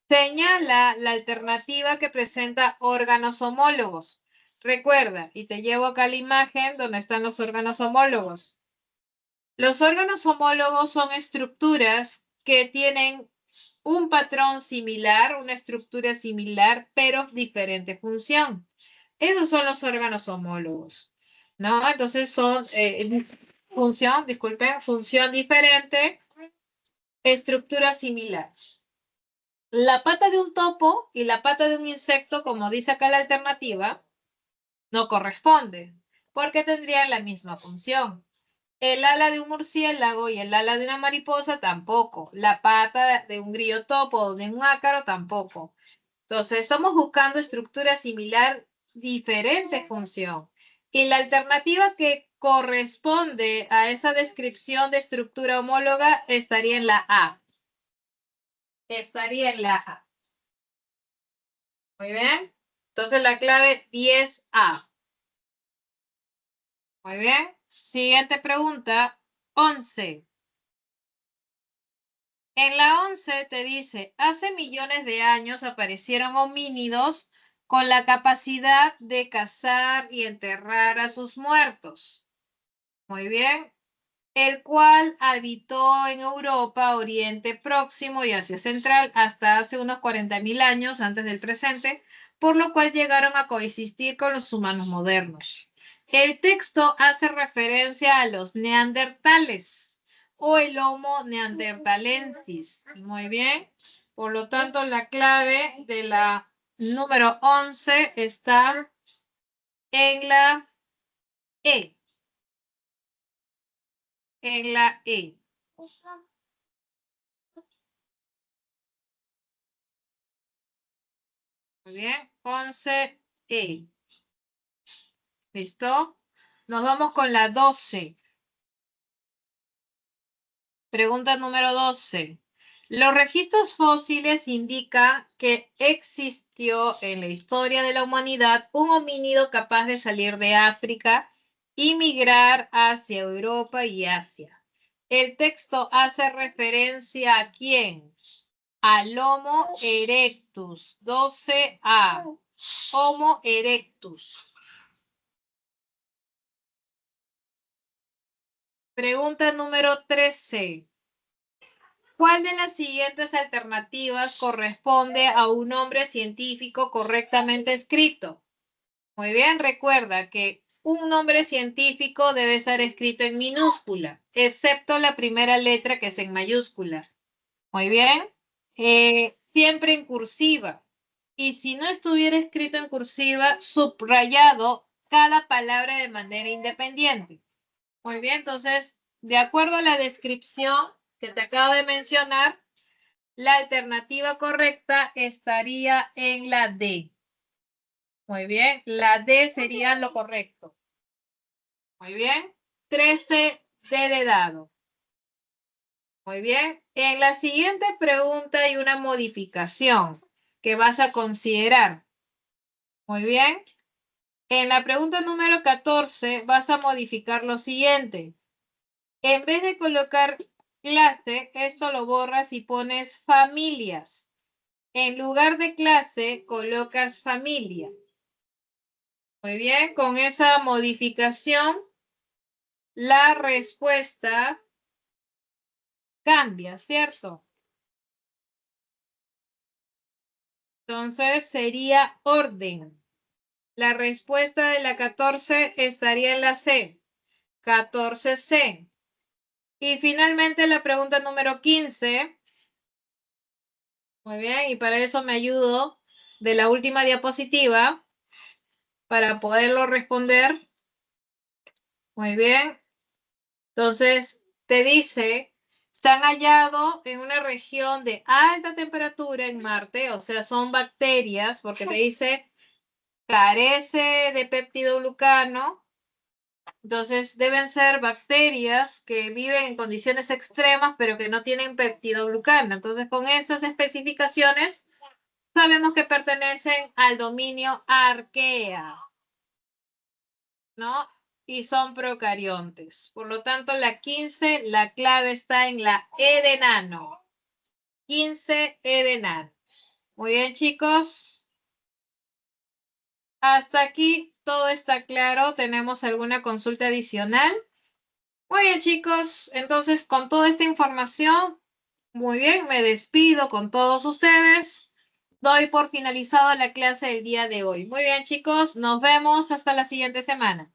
señala la alternativa que presenta órganos homólogos. Recuerda, y te llevo acá la imagen donde están los órganos homólogos. Los órganos homólogos son estructuras que tienen un patrón similar, una estructura similar, pero diferente función. Esos son los órganos homólogos, ¿no? Entonces son función diferente, estructura similar. La pata de un topo y la pata de un insecto, como dice acá la alternativa, no corresponden, porque tendrían la misma función. El ala de un murciélago y el ala de una mariposa tampoco. La pata de un grillo topo o de un ácaro tampoco. Entonces, estamos buscando estructura similar, diferente función. Y la alternativa que corresponde a esa descripción de estructura homóloga estaría en la A. Estaría en la A. Muy bien. Entonces, la clave 10A. Muy bien. Siguiente pregunta, 11. En la 11 te dice, hace millones de años aparecieron homínidos con la capacidad de cazar y enterrar a sus muertos. Muy bien. El cual habitó en Europa, Oriente Próximo y Asia Central hasta hace unos 40.000 años antes del presente, por lo cual llegaron a coexistir con los humanos modernos. El texto hace referencia a los neandertales o el Homo neanderthalensis. Muy bien. Por lo tanto, la clave de la número 11 está en la E. En la E. Muy bien. 11E. ¿Listo? Nos vamos con la 12. Pregunta número 12. Los registros fósiles indican que existió en la historia de la humanidad un homínido capaz de salir de África y migrar hacia Europa y Asia. El texto hace referencia a quién? Al Homo erectus. 12A. Homo erectus. Pregunta número 13. ¿Cuál de las siguientes alternativas corresponde a un nombre científico correctamente escrito? Muy bien, recuerda que un nombre científico debe ser escrito en minúscula, excepto la primera letra que es en mayúscula. Muy bien. Siempre en cursiva. Y si no estuviera escrito en cursiva, subrayado cada palabra de manera independiente. Muy bien, entonces, de acuerdo a la descripción que te acabo de mencionar, la alternativa correcta estaría en la D. Muy bien, la D sería lo correcto. Muy bien. 13 D de dado. Muy bien. En la siguiente pregunta hay una modificación que vas a considerar. Muy bien. En la pregunta número 14 vas a modificar lo siguiente. En vez de colocar clase, esto lo borras y pones familias. En lugar de clase, colocas familia. Muy bien, con esa modificación, la respuesta cambia, ¿cierto? Entonces sería orden. La respuesta de la 14 estaría en la C. 14C. Y finalmente la pregunta número 15. Muy bien, y para eso me ayudo de la última diapositiva para poderlo responder. Muy bien. Entonces, te dice, se han hallado en una región de alta temperatura en Marte, o sea, son bacterias, porque te dice, carece de peptidoglucano. Entonces, deben ser bacterias que viven en condiciones extremas, pero que no tienen peptidoglucano. Entonces, con esas especificaciones, sabemos que pertenecen al dominio Archaea, ¿no? Y son procariontes. Por lo tanto, la 15, la clave está en la E de nano. 15, E de nano. Muy bien, chicos. Hasta aquí todo está claro. ¿Tenemos alguna consulta adicional? Muy bien, chicos. Entonces, con toda esta información, muy bien, me despido con todos ustedes. Doy por finalizado la clase del día de hoy. Muy bien, chicos. Nos vemos hasta la siguiente semana.